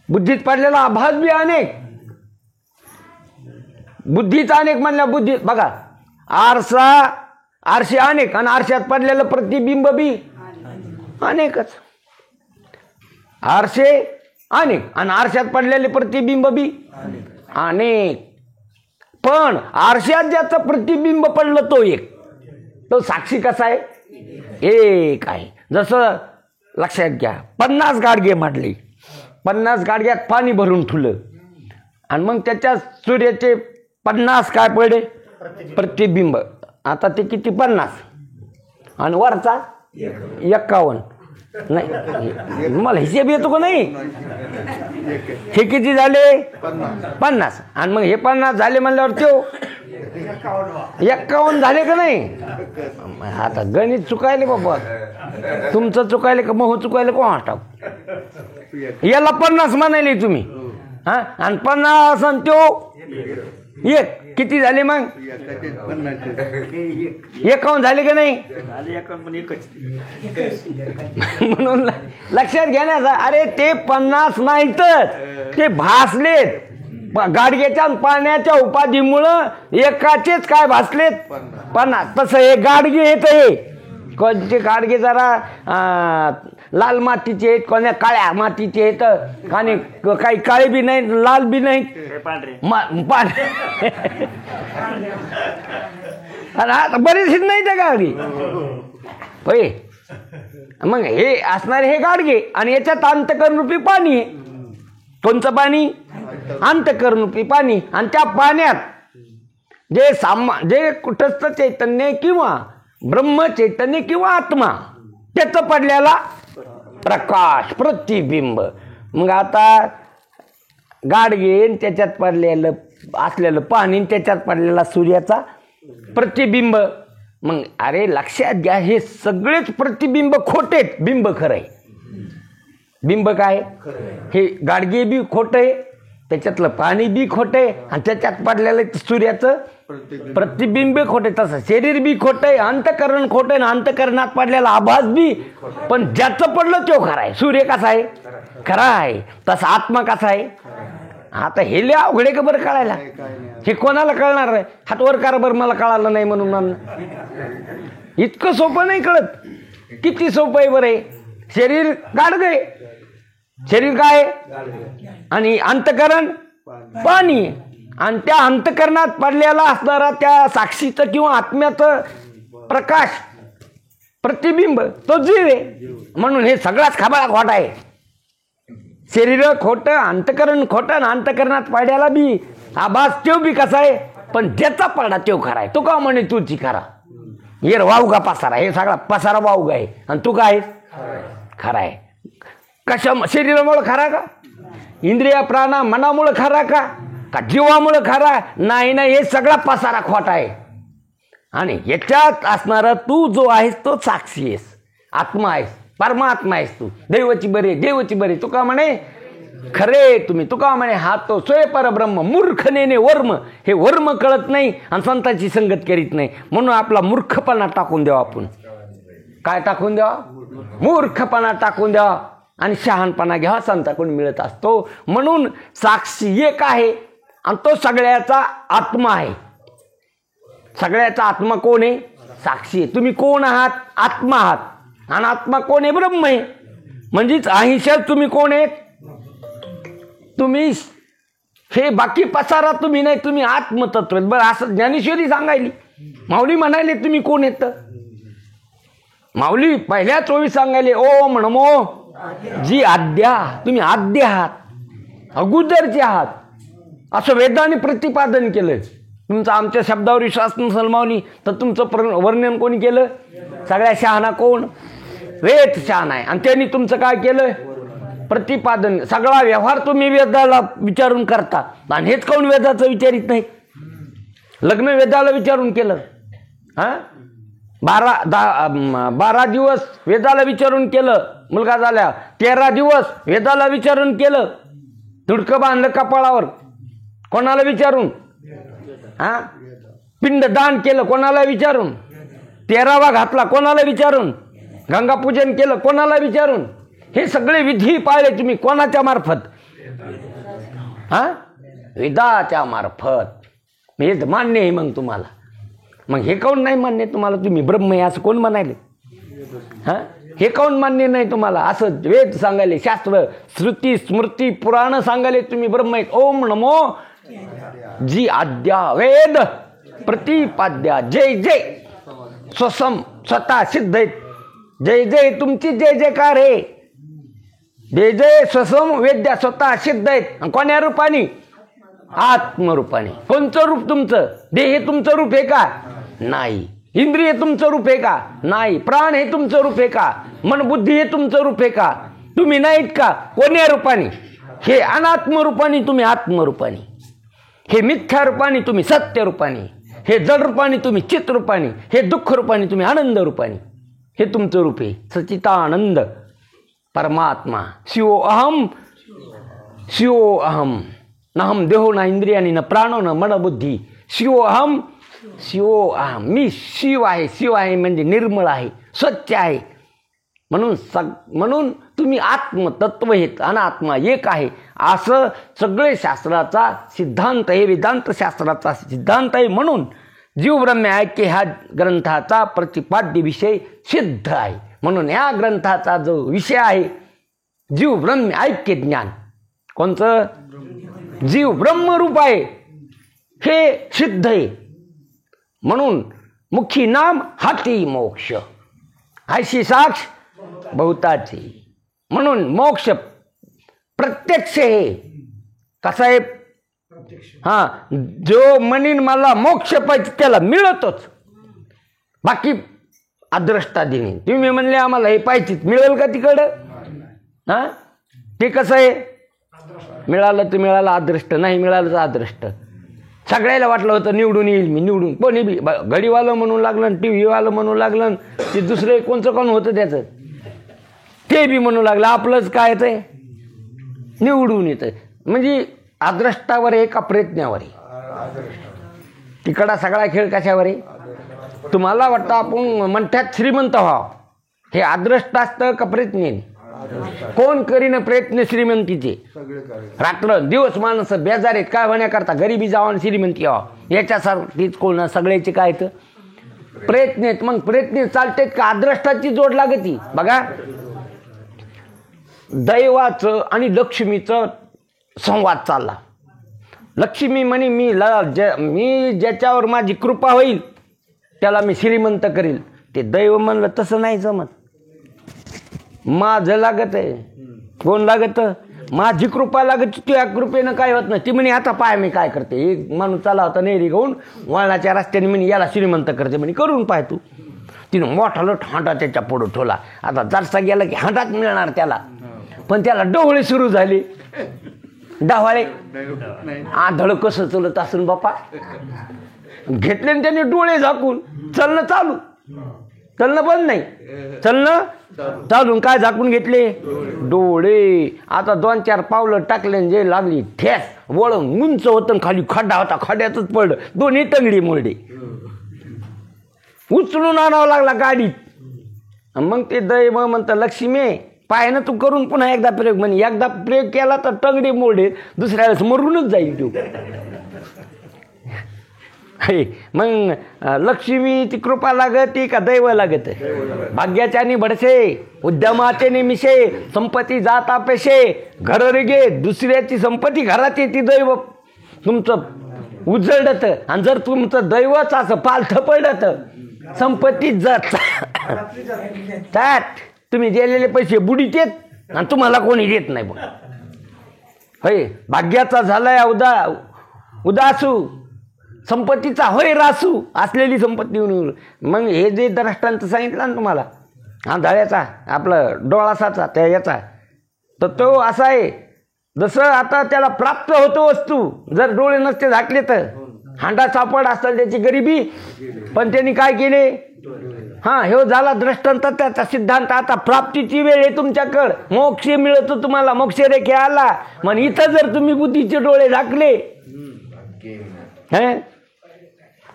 Speaker 2: बुद्धीत पडलेला आभास बी अनेक. बुद्धीचा अनेक म्हणल्या बुद्धी बघा, आरसे अनेक आणि आरशात पडलेलं प्रतिबिंब बी अनेकच. आरसे अनेक आणि आरशात पडलेले प्रतिबिंब बी अनेक. पण आरशात ज्याचं प्रतिबिंब पडलं तो एक, तो साक्षी कसा आहे? एक आहे. जसं लक्षात घ्या, 50 गाडगे मांडले, 50 गाडग्यात पाणी भरून ठेवलं आणि मग त्याच्या सूर्याचे 50 काय पडले प्रतिबिंब. आता ते किती? 50 आणि वरचा 51. नाही मला हिशेब येतो का नाही? हे किती झाले? 50. आणि मग हे 50 झाले म्हणल्यावर तो 51 झाले का नाही? आता गणित चुकायले बाबा, तुमचं चुकायले का मग चुकायले कोण टाक. याला 50 म्हणाले तुम्ही हा, आणि 50 आणि तो एक किती झाले? मग 51 झाले का नाही? म्हणून लक्षात घ्या ना. अरे ते 50 नाहीतच, ते भासलेत गाडग्याच्या पाण्याच्या उपाधीमुळं एकाचेच काय भासलेत 50. तसं हे गाडगे येत आहे. कोणते गाडगे जरा लाल मातीचे आहेत, कोण्या काळ्या मातीचे आहेत, आणि काही काळे बी नाहीत, लाल बी नाहीत, पांढरे. आता बरेच नाही त्या गाडगे होय. मग हे असणारे हे गाडगे आणि याच्यात अंतकरण रूपी पाणी आहे. कोणचं पाणी? अंतकरण रूपी पाणी. आणि त्या पाण्यात जे कुठस्थ चैतन्य किंवा ब्रह्म चैतन्य किंवा आत्मा त्याचं पडलेला प्रकाश प्रतिबिंब. मग आता गाडगे त्याच्यात पडलेलं असलेलं पाणी, त्याच्यात पडलेला सूर्याचा प्रतिबिंब. मग अरे लक्षात घ्या, हे सगळेच प्रतिबिंब खोटेत, बिंब खरं आहे. बिंब काय? हे गाडगे बी खोट आहे, त्याच्यातलं पाणी बी खोट आहे, आणि त्याच्यात पडलेलं सूर्याचं प्रतिबिंब खोटे. तसं शरीर बी खोट आहे, अंतकरण खोट आहे, अंतकरणात पडलेला आभास बी. पण ज्याचं पडलं तो खरा आहे. सूर्य कसा आहे? खरा आहे. तसा आत्मा कसा आहे? आता हे लय अवघडे का बरं कळायला? हे कोणाला कळणार आहे? हात वर करा बरं, मला कळालं नाही म्हणून. इतकं सोपं नाही कळत. किती सोपं आहे बरं आहे. शरीर गाडगे, शरीर काय आणि अंतकरण पाणी, आणि त्या अंतकरणात पडलेला असणारा त्या साक्षीचं किंवा आत्म्याचं प्रकाश प्रतिबिंब तो जीव आहे. म्हणून हे सगळाच खबाळा खोटा आहे. शरीर खोटं, अंतकरण खोटं, अंतकरणात पडलेला बी आभास तो बी कसा आहे. पण ज्याचा पडा तो खरा आहे. तो का म्हणे तूची खरा? हे वावगा पसारा, हे सगळा पसारा वावगा आहे. आणि तू काय खरा आहे? कशा शरीरामुळे खरा का? इंद्रिया प्राणा मनामुळे खरा का? का जीवामुळे खरा? नाही नाही, हे सगळा पसारा खोटा आहे. आणि याच्यात असणारा तू जो आहेस तो साक्षी आहेस, आत्मा आहेस, परमात्मा आहेस तू. देवाची बरे, देवाची बरे. तू का म्हणे खरे तुम्ही. तू का म्हणे हा तो स्वय परब्रह्म. मूर्खनेने वर्म, हे वर्म कळत नाही आणि संतांची संगत करीत नाही. म्हणून आपला मूर्खपणा टाकून द्यावा. आपण काय टाकून द्यावा? मूर्खपणा टाकून द्यावा आणि शहाणपणा घ्यावा. संताकडून मिळत असतो. म्हणून साक्षी एक आहे आणि तो सगळ्याचा आत्मा आहे. सगळ्याचा आत्मा कोण आहे? साक्षी आहे. तुम्ही कोण आहात? आत्मा आहात. आणि आत्मा कोण आहे? ब्रह्म आहे. म्हणजेच अहिंशा तुम्ही कोण आहेत? तुम्ही हे बाकी पसारा तुम्ही नाही, तुम्ही आत्मतत्व. बरं असं ज्ञानेश्वरी सांगायली. माऊली म्हणाले तुम्ही कोण येत? माऊली पहिल्या 24 सांगायले ओम नमो जी आद्या. तुम्ही आद्य आहात, अगोदरचे आहात, असं वेदाने प्रतिपादन केलं. तुमचा आमच्या शब्दावर विश्वास नसेल माऊली तर तुमचं वर्णन कोणी केलं? सगळ्या शहाणा कोण? वेद शहाणा आहे. आणि त्यांनी तुमचं काय केलं? प्रतिपादन. सगळा व्यवहार तुम्ही वेदाला विचारून करता. आणि हेच कोण वेदाचं विचारित नाही? लग्न वेदाला विचारून केलं. हा 12 दिवस वेदाला विचारून केलं. मुलगा झाल्या 13 दिवस वेदाला विचारून केलं. तुडकं बांधलं कपाळावर कोणाला विचारून? हा पिंडदान केलं कोणाला विचारून? 13वा घातला कोणाला विचारून? गंगापूजन केलं कोणाला विचारून? हे सगळे विधी पाळले तुम्ही कोणाच्या मार्फत? हा वेदाच्या मार्फत. हे मान्य आहे मग तुम्हाला. मग हे काऊन नाही मान्य तुम्हाला? तुम्ही ब्रह्म आहे असं कोण म्हणाले? हां, हे काऊन मान्य नाही तुम्हाला? असं वेद सांगायले, शास्त्र, श्रुती, स्मृती, पुराण सांगायले तुम्ही ब्रह्म आहेत. ओम नमो जी आद्या वेद प्रतिपाद्या जय जय स्वसम स्वतः सिद्ध आहेत. जय जय तुमची जय जयकार आहे. जय जय स्वसम वेद्या स्वतः सिद्ध आहेत. कोण्या रूपाने? आत्मरूपाने. कोणचं रूप तुमचं? देह तुमचं रूप आहे का? नाही. इंद्रिय तुमचं रूप आहे का? नाही. प्राण हे तुमचं रूप आहे का? मन बुद्धी हे तुमचं रूप आहे का? तुम्ही नाहीत का? कोण्या रूपाने? हे अनात्म रूपाने तुम्ही आत्मरूपाने, हे मिथ्या रूपाने तुम्ही सत्य रूपाने, हे जड रूपाने तुम्ही चित रूपाने, हे दुःख रूपाने तुम्ही आनंद रूपाने. हे तुमचं रूप आहे. सच्चिदानंद परमात्मा. शिवो अहम शिवो अहम. नहम देहो ना इंद्रियानी न प्राणो न मन बुद्धी. शिवो अहम शिवो अहम. मी शिव आहे. शिव आहे म्हणजे निर्मळ आहे, स्वच्छ आहे. म्हणून तुम्ही आत्मतत्व आहेत, अनात्मा एक आहे असं सगळे शास्त्राचा सिद्धांत आहे, वेदांत शास्त्राचा सिद्धांत आहे. म्हणून जीवब्रह्म ऐक्य ह्या ग्रंथाचा प्रतिपाद्य विषय सिद्ध आहे. म्हणून या ग्रंथाचा जो विषय आहे जीव ब्रह्म ऐक्य ज्ञान, कोणचं? जीव ब्रह्मरूप आहे हे सिद्ध आहे. म्हणून मुखी नाम हाती मोक्ष, ऐशी साक्ष बहुताची. म्हणून मोक्ष प्रत्यक्ष आहे. कसा आहे? हा, जो म्हणीन मला मोक्ष पाहिजे त्याला मिळतोच. बाकी अदृष्टाधीन. तुम्ही म्हणले आम्हाला हे पाहिजेच, मिळेल का तिकडं? हा, ते कसं आहे? मिळालं तर मिळालं अदृष्ट, नाही मिळालं तर अदृष्ट. सगळ्याला वाटलं होतं निवडून येईल मी, निवडून कोणी बी घडीवालं म्हणू लागलं, टी व्हीवालं म्हणू लागलं, ते दुसरे कोणचं कोण होतं त्याचं ते बी म्हणू लागलं. आपलंच काय ते निवडून येतं. म्हणजे अदृष्टावर आहे का प्रयत्नावर आहे? तिकडा सगळा खेळ कशावर आहे? तुम्हाला वाटतं आपण म्हणतात श्रीमंत व्हावं, हे अदृष्ट असतं का प्रयत्न? कोण करीन प्रयत्न श्रीमंतीचे? रात्र दिवस माणसं बेजार आहेत काय होण्याकरता, गरिबी जावं श्रीमंती व्हावं याच्यासारखीच कोण सगळ्याचे काय तर प्रयत्न आहेत. मग प्रयत्न चालतेत का अदृष्टाची जोड लागती? बघा, दैवाचं आणि लक्ष्मीचं संवाद चालला. लक्ष्मी म्हणे मी ज्याच्यावर माझी कृपा होईल त्याला मी श्रीमंत करील. ते दैव म्हणलं तसं नाही जमत, माझं लागत आहे. कोण लागत? माझी कृपा लागत. त्या कृपेनं काय होत नाही. ती म्हणे आता पाय मी काय करते. एक माणूस चाला होता नेहरी घेऊन वळणाच्या रस्त्याने, म्हणे याला श्रीमंत करते, म्हणे करून पाय तू. तिनं मोठा लठ हांडा त्याच्या पुढं ठेवला. आता जरसा गेला की हांडाच मिळणार त्याला. पण त्याला डोळे सुरू झाले, डावाळे. आंधळ कसं चलत असून बापा. घेतले त्याने डोळे झाकून. चलणं चालू, चलणं बंद नाही, चलणं चालून. काय झाकून घेतले? डोळे. आता 2-4 पावलं टाकले, जे लागली ठेस, वळून उंच होतं, खाली खड्डा होता, खड्ड्यातच पडलं. दोन्ही टंगडी मोडे. उचलून आणावं लागला गाडीत. मग ते दैव म्हणतं लक्ष्मी पायानं तू करून पुन्हा एकदा प्रयोग. म्हणे एकदा प्रयोग केला तर टंगडी मोडे, दुसऱ्या वेळेस मरूनच जाईल तू. मग लक्ष्मीची कृपा लागते का दैव लागत? भाग्याच्या निभडसे, उद्यमाचे निमिषे, संपत्ती जाता पेशे, घर रेगे. दुसऱ्याची संपत्ती घरात येते, दैव तुमचं उजळत. आणि जर तुमचं दैवच असं पालथं पडत, संपत्ती जात, त्यात तुम्ही दिलेले पैसे बुडीत येत आणि तुम्हाला कोणी देत नाही. होय, भाग्याचा झालाय उदासू, संपत्तीचा होय रासू, असलेली संपत्ती. मग हे जे दृष्टांत सांगितलं ना तुम्हाला, हा धळ्याचा आपलं डोळासाचा त्या याचा, तर तो असा आहे जसं आता त्याला प्राप्त होतो वस्तू. जर डोळे नसते झाकले तर हांडा सापड असतात त्याची गरिबी. पण त्यांनी काय केले? हा, हे झाला दृष्टांत त्याचा सिद्धांत. आता प्राप्तीची वेळ आहे तुमच्याकडं, मोक्ष मिळतो तुम्हाला, मोक्ष रेखे आला. मग इथं जर तुम्ही बुद्धीचे डोळे झाकले,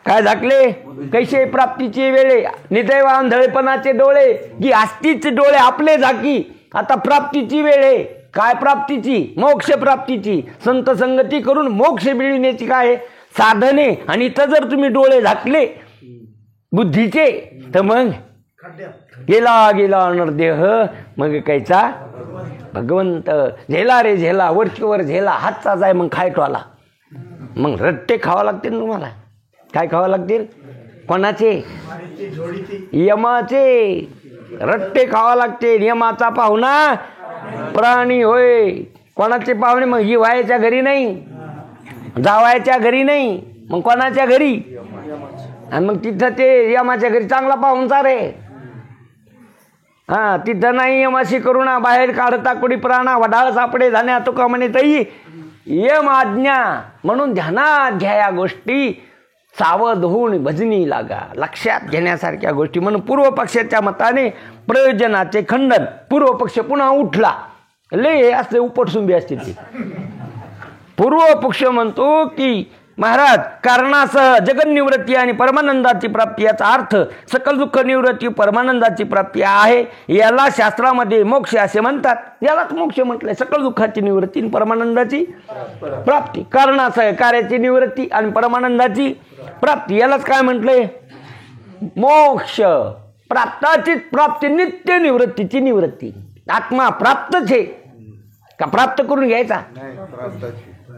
Speaker 2: काय झाकले? कैसे प्राप्तीची वेळे निदैव आंधळेपणाचे डोळे की आस्तीचे डोळे आपले झाकी. आता प्राप्तीची वेळ आहे. काय प्राप्तीची? मोक्ष प्राप्तीची. संत संगती करून मोक्ष मिळविण्याची काय साधने आणि इथं जर तुम्ही डोळे झाकले बुद्धीचे तर मग गेला गेला अनर्देह मग कायचा भगवंत. झेला रे झेला, वरचीवर झेला, हातचा जाय मग खायटो आला. मग रट्टे खावा लागतील तुम्हाला. काय खावा लागतील? कोणाचे? यमाचे रट्टे खावा लागते. यमाचा पाहुणा प्राणी होय. कोणाचे पाहुणे? मग ही व्हायच्या घरी नाही, जावायच्या घरी नाही, मग कोणाच्या घरी? आणि मग तिथं ते यमाच्या घरी चांगला पाहुणचार आहे. हा, तिथं नाही यमाशी करुणा, बाहेर काढता कुडी प्राणा, वडाळ सापडे जाण्या तुका म्हणे तई यम आज्ञा. म्हणून ध्यानात घ्या या गोष्टी, सावध होऊन भजनी लागा. लक्षात घेण्यासारख्या गोष्टी. म्हणून पूर्व पक्षाच्या मताने प्रयोजनाचे खंडन. पूर्व पक्ष पुन्हा उठला. ले असले उपटसुंबी असते ती. पूर्व पक्ष म्हणतो की महाराज कारणासह जगन्निवृत्ती आणि परमानंदाची प्राप्ती याचा अर्थ सकल दुःख निवृत्ती परमानंदाची प्राप्ती आहे. याला शास्त्रामध्ये मोक्ष असे म्हणतात. यालाच मोक्ष म्हटलंय. सकल दुःखाची निवृत्ती आणि परमानंदाची प्राप्ती. कारणासह कार्याची निवृत्ती आणि परमानंदाची प्राप्ती यालाच काय म्हटलंय? मोक्ष. प्राप्ताची प्राप्ती, नित्य निवृत्तीची निवृत्ती. आत्मा प्राप्तच आहे का प्राप्त करून घ्यायचा?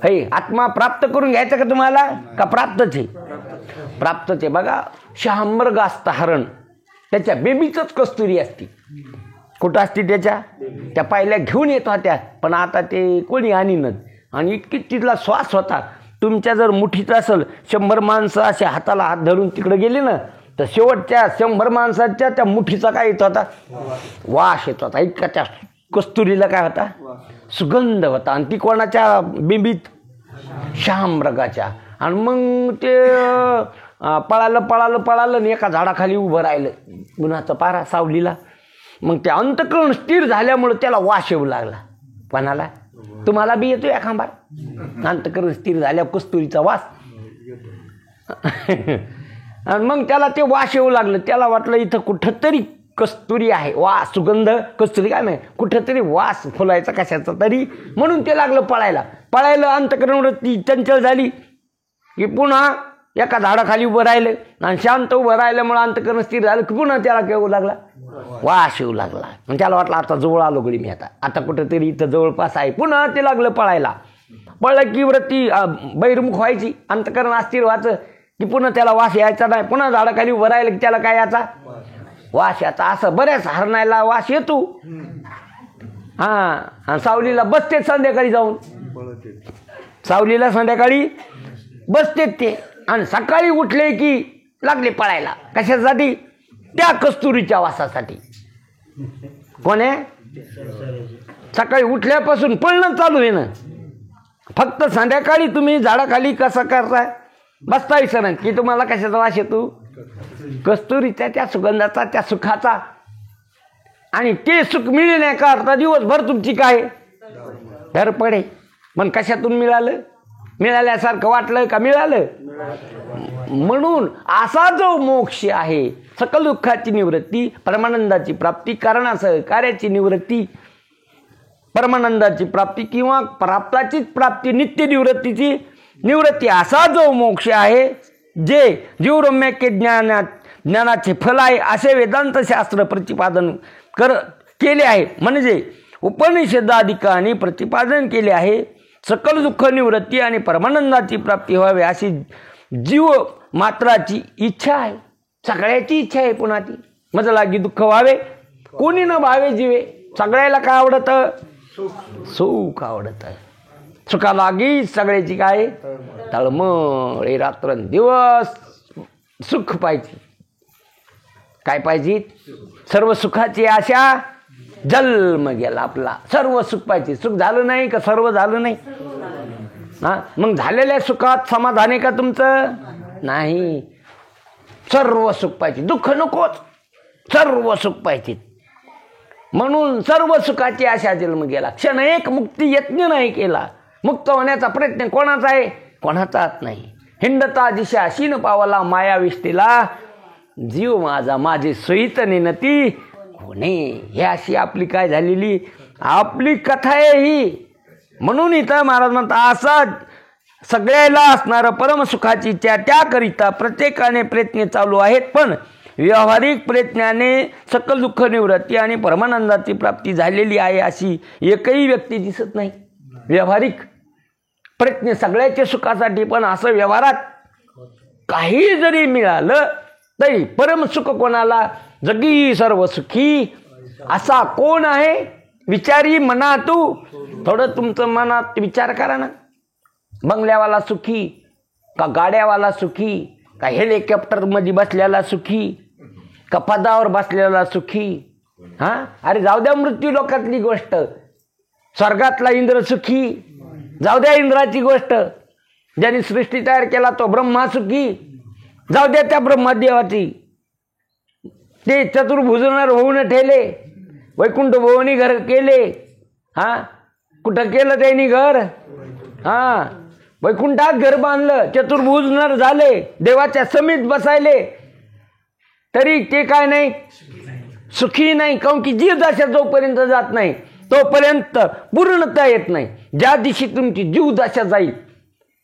Speaker 2: हे आत्मा प्राप्त करून घ्यायचा का तुम्हाला? का प्राप्तच आहे? प्राप्तच आहे. बघा शहामृग असतं हरण, त्याच्या बेबीचंच कस्तुरी असती. कुठं असती त्याच्या? त्या पाहिल्या घेऊन येत होत्या, पण आता ते कोणी आणीनच. आणि इतकी तिथला श्वास होता. तुमच्या जर मुठीत असेल 100 माणसं असे हाताला हात धरून तिकडे गेले ना, तर शेवटच्या 100 माणसाच्या त्या मुठीचा काय येत होता? वास येत होता. इतका त्या कस्तुरीला काय होता? सुगंध होता. आणि ती कोणाच्या बिंबीत? शहामृगाच्या. आणि मग ते पळालं आणि एका झाडाखाली उभं राहिलं उन्हाचा पारा सावलीला. मग ते अंतकरण स्थिर झाल्यामुळे त्याला वास येऊ लागला. कोणाला? तुम्हाला बी येतो या खांबार? अंतकरण स्थिर झाल्यावर कस्तुरीचा वास. आणि मग त्याला ते वास येऊ लागलं. त्याला वाटलं इथं कुठंतरी कस्तुरी आहे. वास, सुगंध, कस्तुरी काय नाही, कुठंतरी वास फुलायचा कशाचा तरी. म्हणून ते लागलं पळायला. अंतकरण वृत्ती चंचल झाली की पुन्हा एका झाडाखाली उभं राहिलं आणि शांत उभं राहिल्यामुळे अंतकरण स्थिर झालं की पुन्हा त्याला काय येऊ लागला? वास येऊ लागला. मग त्याला वाटलं आता जवळ आलो गडी मी, आता कुठंतरी इथं जवळपास आहे. पुन्हा ते लागलं पळायला. पळलं की वृत्ती बहिर्मुख व्हायची, अंतकरण अस्थिर व्हायचं की पुन्हा त्याला वास यायचा नाही. पुन्हा झाडाखाली उभं राहिलं की त्याला काय याचा? वास याचा. असं बऱ्याच हरणायला वास येतो. हा, सावलीला बसते संध्याकाळी जाऊन. सावलीला संध्याकाळी बसतेत ते. आणि सकाळी उठले की लागले पळायला. कशासाठी? त्या कस्तुरीच्या वासासाठी. कोणे? सकाळी उठल्यापासून पळणं चालू आहे ना. फक्त संध्याकाळी तुम्ही झाडाखाली कसं करताय? बसता विसरण की तुम्हाला कशाचा वास येतो? कस्तुरीच्या, त्या सुगंधाचा, त्या सुखाचा. आणि ते सुख मिळण्याकरता दिवसभर तुमची काय धडपड आहे. पण कशातून मिळालं? मिळाल्यासारखं वाटलं का मिळालं? म्हणून असा जो मोक्ष आहे, सकल दुःखाची निवृत्ती, परमानंदाची प्राप्ती, कारणासह कार्याची निवृत्ती, परमानंदाची प्राप्ती किंवा प्राप्ताचीच प्राप्ती, नित्य निवृत्तीची निवृत्ती, असा जो मोक्ष आहे जे जीवरम्य ज्ञानाचे फल आहे असे वेदांत शास्त्र प्रतिपादन केले आहे. म्हणजे उपनिषदाधिकांनी प्रतिपादन केले आहे. सकल दुःख निवृत्ती आणि परमानंदाची प्राप्ती व्हावी अशी जीव मात्राची इच्छा आहे. सगळ्याची इच्छा आहे. पुन्हा ती मज लागी दुःख व्हावे, कोणी न भावे जीवे. सगळ्याला काय आवडतं? सुख आवडतं. सुखा लागी सगळ्याची काय तळमळ. रात्रंदिवस सुख पाहिजे. काय पाहिजे? सर्व सुखाची आशा जन्म गेला आपला. सर्व सुख पाहिजे. सुख झालं नाही का सर्व झालं नाही? मग झालेल्या सुखात समाधान आहे का तुमचं? नाही. सर्व सुख पाहिजे. दुःख नकोच, सर्व सुख पाहिजे. म्हणून सर्व सुखाची आशा जन्म गेला. क्षण एक मुक्ती यत्न नाही केला. मुक्त होण्याचा प्रयत्न कोणाचा आहे? कोणाचाच नाही. हिंडता दिशा शीन पावला माया विष्टीला, जीव माझा माझी सोयीत नेनती कोणे. हे अशी आपली काय झालेली आपली कथा आहे ही. म्हणून इथं महाराज म्हणतात असा सगळ्याला असणारं परमसुखाची त्याकरिता प्रत्येकाने प्रयत्न चालू आहेत, पण व्यावहारिक प्रयत्नाने सकल दुःख निवृत्ती आणि परमानंदाची प्राप्ती झालेली आहे अशी एकही व्यक्ती दिसत नाही. व्यावहारिक प्रयत्न सगळ्याच्या सुखासाठी, पण असं व्यवहारात काही जरी मिळालं तरी परमसुख कोणाला? जगी सर्व सुखी असा कोण आहे? विचारी मना तू. थोडं तुमचं मनात विचार करा ना. बंगल्यावाला सुखी का गाड्यावाला सुखी का हेलिकॉप्टरमध्ये बसलेला सुखी का पदावर बसलेला सुखी? हां, अरे जाऊ द्या मृत्यू लोकातली गोष्ट. स्वर्गातला इंद्र सुखी, जाऊ द्या इंद्राची गोष्ट. ज्यांनी सृष्टी तयार केला तो ब्रह्मा सुखी, जाऊ द्या त्या ब्रह्मदेवाची. ते चतुर्भुजनार होऊन ठेले, वैकुंठ भुवनी घर केले. हां, कुठं केलं त्यांनी घर? हां, वैकुंठात घर बांधलं, चतुर्भुज नर झाले, देवाच्या समीप बसायले, तरी ते काय नाही, सुखी नाही. काऊन की जीव दशा जोपर्यंत जात नाही तोपर्यंत पूर्णता येत नाही. ज्या दिवशी तुमची जीव दशा जाईल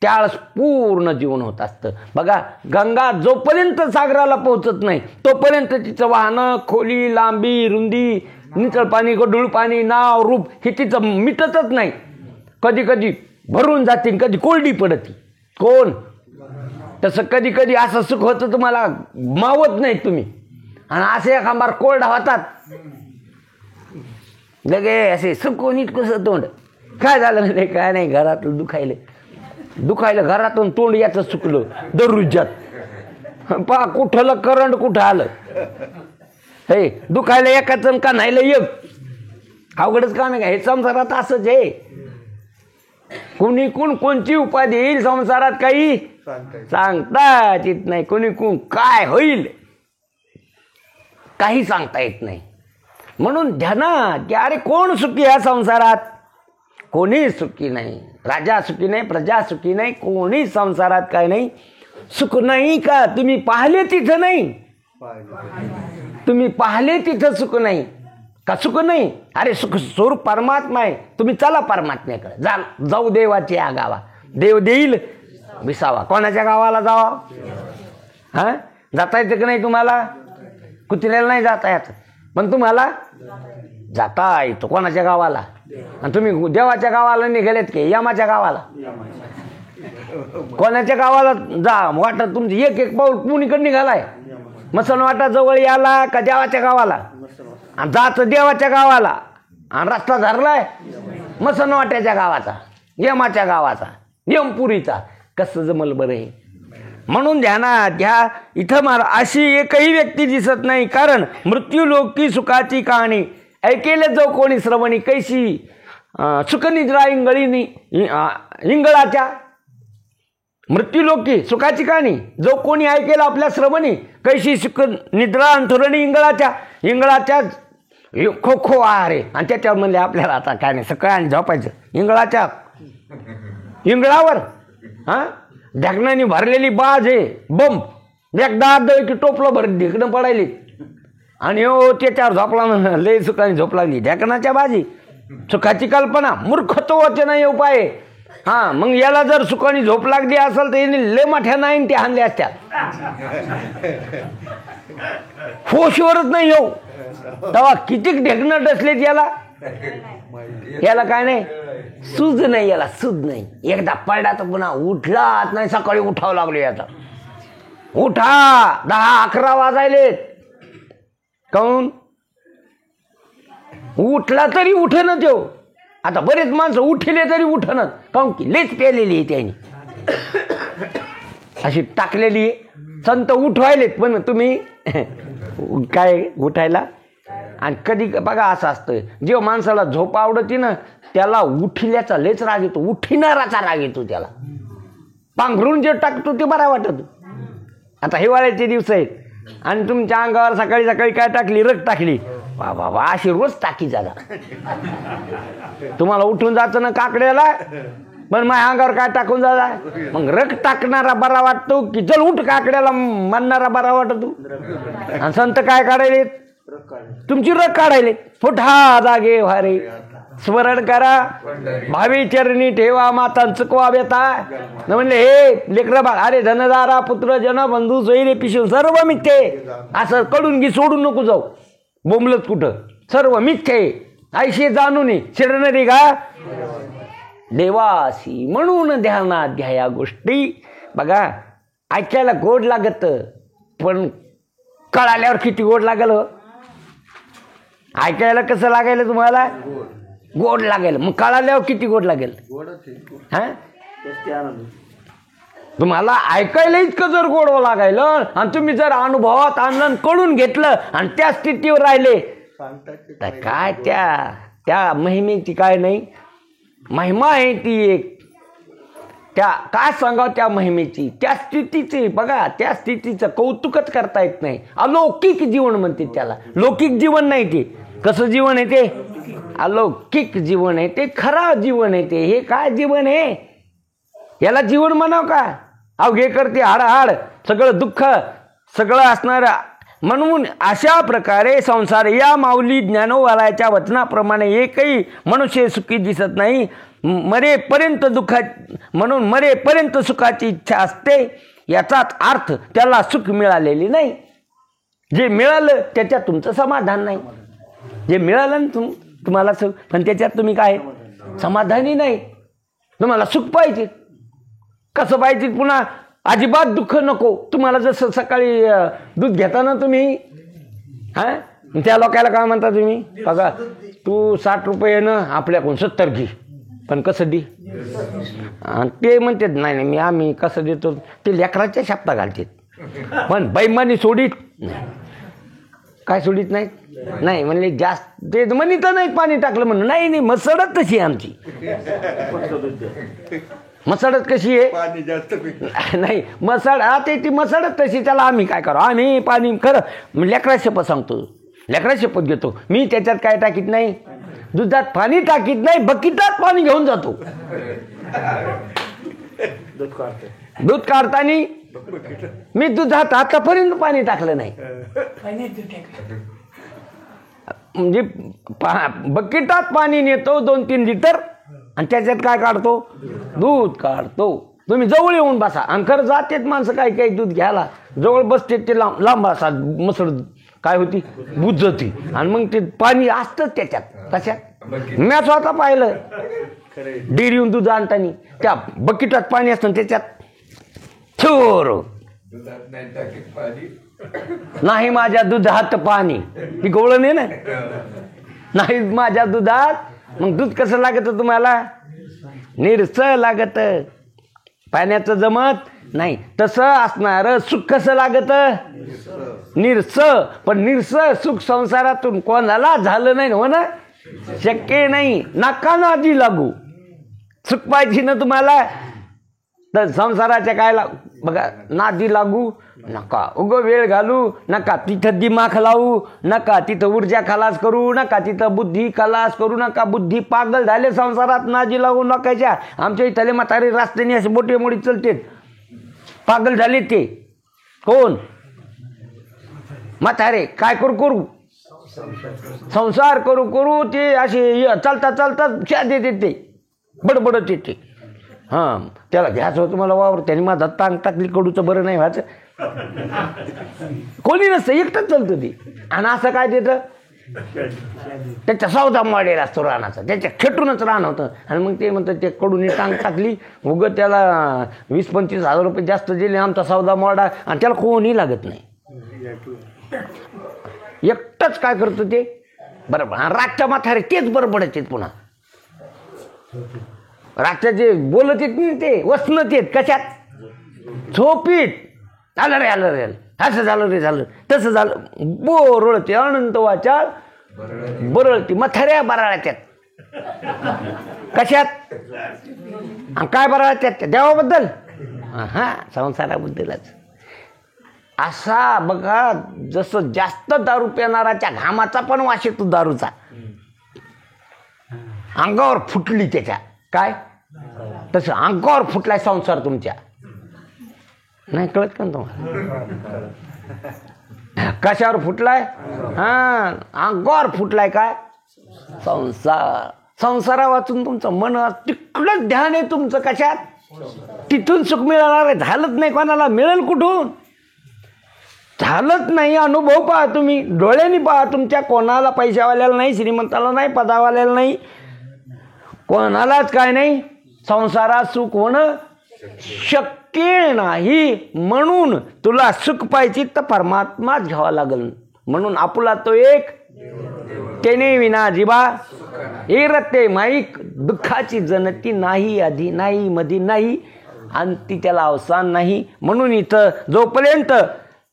Speaker 2: त्यावेळेस पूर्ण जीवन होत असतं. बघा, गंगा जोपर्यंत सागराला पोहोचत नाही तोपर्यंत तिचं वाहनं, खोली, लांबी, रुंदी, नितळ पाणी, गढूळ पाणी, नाव, रूप हे तिचं मिटतच नाही. कधी कधी भरून जातील, कधी कोरडी पडती. कोण? तसं कधी कधी असं सुख होतं तुम्हाला मावत नाही तुम्ही, आणि असे खांबार कोरडा होतात लगे असे सुकून इतकंसं तोंड. काय झालं रे? काय नाही, घरातून दुखायलं घरातून तोंड याचं सुकलं दररोजात. पा कुठलं करंट कुठं आलं हे दुखायला एकाच का नाहीलं एक. अवघडच काम आहे का हे? संसारात असंच आहे. कोणी कोणची उपाधी येईल संसारात काही सांगता येत नाही. कोणी काय होईल काही सांगता येत नाही. म्हणून ध्यानात की अरे कोण सुखी या संसारात? कोणी सुखी नाही. राजा सुखी नाही, प्रजा सुखी नाही, कोणी संसारात काय नाही, सुख नाही. का तुम्ही पाहिले तिथं नाही? तुम्ही पाहिले तिथं सुख नाही का? सुख नाही. अरे सुख स्वरूप परमात्मा आहे. तुम्ही चला परमात्म्याकडे, जाऊ देवाची या गावा. देव देईल विसावा. कोणाच्या गावाला जावा? हां, जाता येतं की नाही तुम्हाला? कुत्र्याला नाही जाता येत, पण तुम्हाला जाता येतो कोणाच्या गावाला. आणि तुम्ही देवाच्या गावाला निघालेत की यमाच्या गावाला? कोणाच्या गावाला जा वाटत तुमची एक एक पाऊल कुणीकडे निघालाय? मसन वाटा जवळ याला का देवाच्या गावाला? आणि जात देवाच्या गावाला, आणि रस्ता धरलाय मसन वाट्याच्या गावाचा, यमाच्या गावाचा, यमपुरीचा. कसं जमल बरं हे? म्हणून ध्यानात घ्या. इथं मला अशी एकही व्यक्ती दिसत नाही. कारण मृत्यू लोकी सुखाची कहाणी ऐकेले जो कोणी श्रवणी, कैशी सुखनिद्रा इंगळीनी इंगळाच्या. मृत्यू लोकी सुखाची कहाणी जो कोणी ऐकेल आपल्या श्रवणी, कैशी सुख निद्रा अंथुरणी इंगळाच्या. इंगळाच्या खो खो आहारे, आणि त्याच्यावर म्हणले आपल्याला आता काय नाही, सकाळी आणि झोपायचं इंगळाच्या इंगळावर. हां, ढकणाने भरलेली बाज आहे, बंब. एकदा की टोपलं भर ढिकणं पडायली, आणि हो त्याच्यावर झोपला म्हणून लय सुखाने झोप लागली. ढकणाच्या बाजी सुखाची कल्पना मूर्खत्वाचे नाही उपाय. हां, मग याला जर सुखाने झोप लागली असेल तर याने लय मोठ्या नाही ते हाणले असत्या. फोशीवरच नाही येऊ तेव्हा किती ढेकणं डसलेत याला. याला काय नाही, सूज नाही, याला सूज नाही. एकदा पडला तर पुन्हा उठलाच नाही. सकाळी उठावं लागलो याचा. उठा, 10-11 वाजायलेत. काऊन? उठला तरी उठेना त्यो. आता बरेच माणसं उठले तरी उठणार, काऊन की लेच पेलेली आहे त्यांनी, अशी टाकलेली आहे. संत उठवायलेत पण तुम्ही काय उठायला. आणि कधी बघा असं असतं, जेव्हा माणसाला झोप आवडती ना त्याला उठल्याचा लेच राग येतो, उठिणाराचा राग येतो त्याला. पांघरून जे टाकतो ते बरा वाटत. आता हिवाळ्याचे दिवस आहेत आणि तुमच्या अंगावर सकाळी सकाळी काय टाकली? रग टाकली. वा वा वा, अशी रोज टाकी जागा. तुम्हाला उठून जायचं ना काकड्याला, पण माझ्या अंगावर काय टाकून जा. मग रग टाकणारा बरा वाटतो की चल उठ काकड्याला म्हणणारा बरा वाटतो? आणि संत काय काढायले? तुमची रग काढायले. फुटा जागे व्हारे. स्मरण करा, भावी चरणी ठेवा, माता चुकवा बेता. न म्हणले हे लेकर बाळ, अरे धनदारा पुत्र जन बंधू सोयरे पिशू सर्व मिथ्ये, असं कडून घे, सोडून नको जाऊ बोंबलत कुठं, सर्व मिथ्ये ऐशी जाणून शिरणारी का देवासी. म्हणून ध्यानात घ्या या गोष्टी. बघा ऐकायला गोड लागत, पण कळाल्यावर किती गोड लागल हो. ऐकायला कसं लागायला तुम्हाला, गोड लागेल, मग कळाल्यावर किती गोड लागेल. हा तुम्हाला ऐकायला इतकं जर गोड लागायलं आणि तुम्ही जर अनुभवात आणलं, कळून घेतलं आणि त्या स्थितीवर राहिले तर काय त्या महिमेची काय नाही महिमा आहे ती एक. त्या काय सांगावं त्या महिमेची, त्या स्थितीची. बघा त्या स्थितीचं कौतुकच करता येत नाही. अलौकिक जीवन म्हणते त्याला, लौकिक जीवन नाही ते. कसं जीवन आहे ते, अलौकिक जीवन आहे ते, खरा जीवन आहे ते. हे काय जीवन आहे, याला जीवन म्हणाव का. अवघे करते हाड सगळं दुःख सगळं असणार. म्हणून अशा प्रकारे संसार या माऊली ज्ञानोबाराच्या वचनाप्रमाणे एकही मनुष्य सुखी दिसत नाही. मरेपर्यंत म्हणून मरेपर्यंत सुखाची इच्छा असते, याचाच अर्थ त्याला सुख मिळालेली नाही. जे मिळालं त्याच्यात तुमचं समाधान नाही. जे मिळालं ना तुम्हाला सुख, पण त्याच्यात तुम्ही काय समाधानी नाही. तुम्हाला सुख पाहिजे. कसं पाहिजे, पुन्हा अजिबात दुःख नको. तुम्हाला जसं सकाळी दूध घेताना तुम्ही त्या लोकायला काय म्हणता तुम्ही, बघा तू 60 रुपये ना आपल्याकडून 70 घे, पण कसं दे. ते म्हणतात नाही मी आम्ही कसं देतो, ते लेकराच्या शब्दा घालतात. पण बैमानी सोडीत काय सोडीत नाही. नाही म्हणले जास्त ते म्हणत नाही पाणी टाकलं म्हणून. नाही मसडत तशी आमची. मसडत कशी आहे, पाणी जास्त नाही मसड ती मसडत तशी. त्याला आम्ही काय करू, आम्ही पाणी खरं लेकरा शपथ सांगतो, लेकरा शपथ घेतो मी. त्याच्यात काय टाकीत नाही, दुधात पाणी टाकीत नाही, बकेटात पाणी घेऊन जातो. दूध काढताना मी दुधात आतापर्यंत पाणी टाकलं नाही. म्हणजे बकेटात पाणी नेतो 2-3 लिटर आणि त्याच्यात काय काढतो, दूध काढतो. तुम्ही जवळ येऊन बसा. आणि खरं जातेत माणसं काही काही दूध घ्यायला, जवळ बसते ते लांब असा मसळ काय होती बुजती, आणि मग ते पाणी असतंच त्याच्यात. कशात मी स्वतः पाहिलं, डेअरी येऊन दूध आणताना त्या बकेटात पाणी असतं, त्याच्यात छोर नाही माझ्या दुधात पाणी. ती गवळण नाही ना, नाही माझ्या दुधात. मग दूध कसं लागत तुम्हाला, निरस लागत, पाण्याचं जमत नाही. तसं असणार सुख कसं लागत, निरस. पण निरस सुख संसारातून कोणाला झालं नाही हो ना, शक्य नाही. नका नादी लागू. सुख पाहिजे ना तुम्हाला तर संसाराच्या काय बघा नादी लागू नका. वेळ घालू नका, तिथं दिमाग लावू नका, तिथं ऊर्जा खलास करू नका, तिथं बुद्धी खलास करू नका. बुद्धी पागल झाले संसारात, नादी लागू नकायच्या. आमच्या इथले म्हातारे रस्त्याने असे मोठे मोठी चलते, पागल झाले ते. कोण म्हातारे काय करू संसार करू ते असे चालता शा देते ते, बडबडत येते. हां त्याला घ्यायचं होतं मला वावर, त्याने माझा टांग टाकली कडूचं, बरं नाही व्हायचं. कोणी नसतं, एकटंच चालतं ते. आणि असं काय देतं, त्याच्या सौदा मॉडेल असतो रानाचा, त्याच्या खेटूनच रान होतं. आणि मग ते म्हणतात ते कडून टांग टाकली, उगं त्याला 20-25 हजार रुपये जास्त दिले, आमचा सौदा मॉडा. आणि त्याला कोणी लागत नाही, एकटंच काय करतं ते बरोबर. आणि रातच्या म्हातारे तेच बरोबरच आहेत. पुन्हा रातच्या जे बोलत येत नाही ते वसनत येत कशात, झोपीत. आलं रे असं झालं रे, झालं तसं झालं, बोरळते अनंत वाचाळ बरळती. म्हाताऱ्या बराळ्यात कशात, काय बराळ्यात देवाबद्दल, हा संसाराबद्दलच. असा बघा जसं जास्त दारू पिणाराच्या घामाचा पण वास येतो दारूचा, अंगावर फुटली त्याच्या काय, तसं अंगावर फुटलाय संसार तुमच्या. नाही कळत का तुम्हाला, कशावर फुटलाय, हा अंगावर फुटलाय काय संसार. संसारा वाचून तुमचं मन तिकडंच ध्यान आहे तुमचं. कशात? तिथून सुख मिळणार आहे. झालंच नाही कोणाला, मिळेल कुठून? झालंच नाही. अनुभव पहा तुम्ही, डोळ्यांनी पहा तुमच्या. कोणाला पैशावाल्याला नाही, श्रीमंताला नाही, पदावाल्याला नाही, कोणालाच काय नाही. संसारात सुख होणं शक्य नाही. म्हणून तुला सुख पाहिजे तर परमात्माच घ्यावा लागेल. म्हणून आपुला तो एक, तेने विना जीवा एरते माईक. दुःखाची जनती नाही, आधी नाही, मधी नाही, अंती त्याला अवसान नाही. म्हणून इथं जोपर्यंत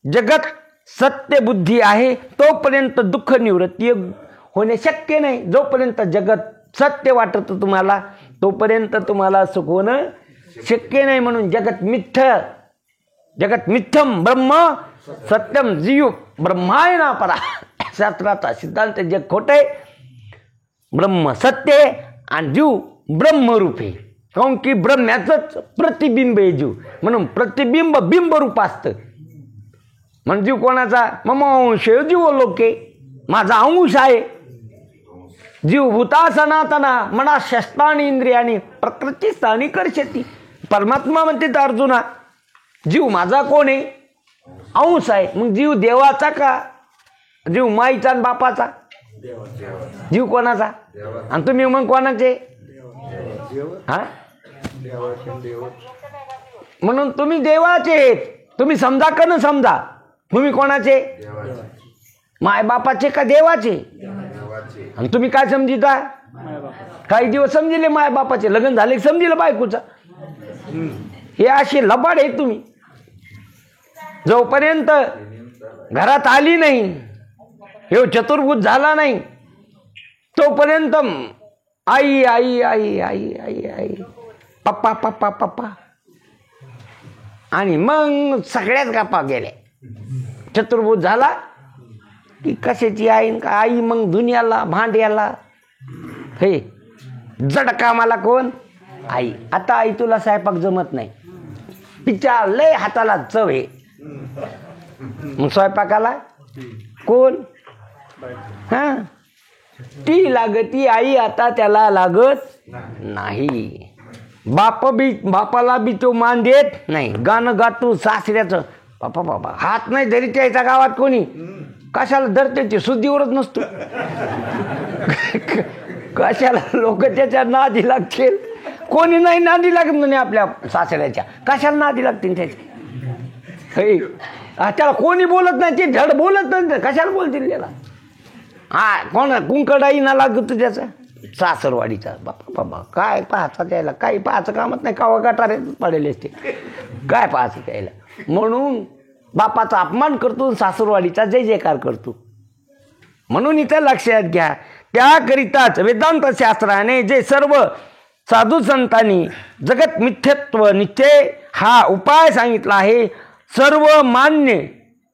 Speaker 2: जगत सत्य बुद्धी आहे तोपर्यंत दुःख निवृत्ती होणे शक्य नाही. जोपर्यंत जगत सत्य वाटत तुम्हाला तोपर्यंत तुम्हाला सुख होणं शक्य नाही. म्हणून जगत मिथ्य, जगत मिथ्यम ब्रह्म सत्यम जीव ब्रह्माय ना परा. शास्त्राचा सिद्धांत जग खोट आहे, ब्रह्म सत्य आणि जीव ब्रह्मरूप आहे. काऊन की ब्रह्म्याचंच प्रतिबिंब आहे जीव. म्हणून प्रतिबिंब बिंबरूप असतं. म्हणजे जीव कोणाचा? मम अंश जीव लोके, माझा अंश आहे. जीव भूता सनातना मना शस्त्राणी इंद्रियानी प्रकृती स्थानी करशती. परमात्मा म्हणते तर अर्जुना जीव माझा कोण आहे? अंश आहे. मग जीव देवाचा का? जीव माईचा आणि बापाचा? जीव कोणाचा? आणि तुम्ही मग कोणाचे? हा, म्हणून तुम्ही देवाचे आहेत. तुम्ही समजा का न समजा, तुम्ही कोणाचे? माय बापाचे का देवाचे? आणि तुम्ही काय समजिता? काही दिवस समजिले माय बापाचे, लग्न झाले समजिलं बायकोचा. हे असे लबाड आहे तुम्ही. जोपर्यंत घरात आली नाही, हे चतुर्भुज झाला नाही, तोपर्यंत आई आई आई आई आई आई पप्पा पप्पा पप्पा. आणि मग सगळ्याच गप्पा गेल्या. चतुर्भुज झाला की कशाची आई का आई? मग दुनियाला भांड्याला हे जड कामाला कोण? आई. आता आई तुला स्वयंपाक जमत नाही, तिच्या लय हाताला चव आहे. मग स्वयंपाकाला कोण? हा, ती लागती आई. आता त्याला लागत नाही. बापाला बी तो मान देत नाही. गाणं गातो सासऱ्याचं, बापा बाबा हात नाही धरीत यायचा गावात कोणी. कशाला धरते? ते शुद्धीवरच नसतो. कशाला लोक त्याच्या नादी लागतील? कोणी नाही नादी लागत म्हणे आपल्या सासऱ्याच्या. कशाला नादी लागतील त्याच्या? त्याला कोणी बोलत नाही, ते धड बोलत नाही. कशाला बोलतील त्याला? हा, कोण कुंकडाई ना लागत त्याचा सासरवाडीचा. बापा बाबा काय पाहायचं त्याला? काही पाहायचं कामच नाही. कावा गटारे पडेल असते, काय पाहायचं त्याला? म्हणून बापाचा अपमान करतो, सासरवाडीचा जय जयकार करतो. म्हणून इथं लक्षात घ्या, त्याकरिताच वेदांत शास्त्राने जे सर्व साधू संतांनी जगत मिथ्यत्व निश्चय हा उपाय सांगितला आहे. सर्व मान्य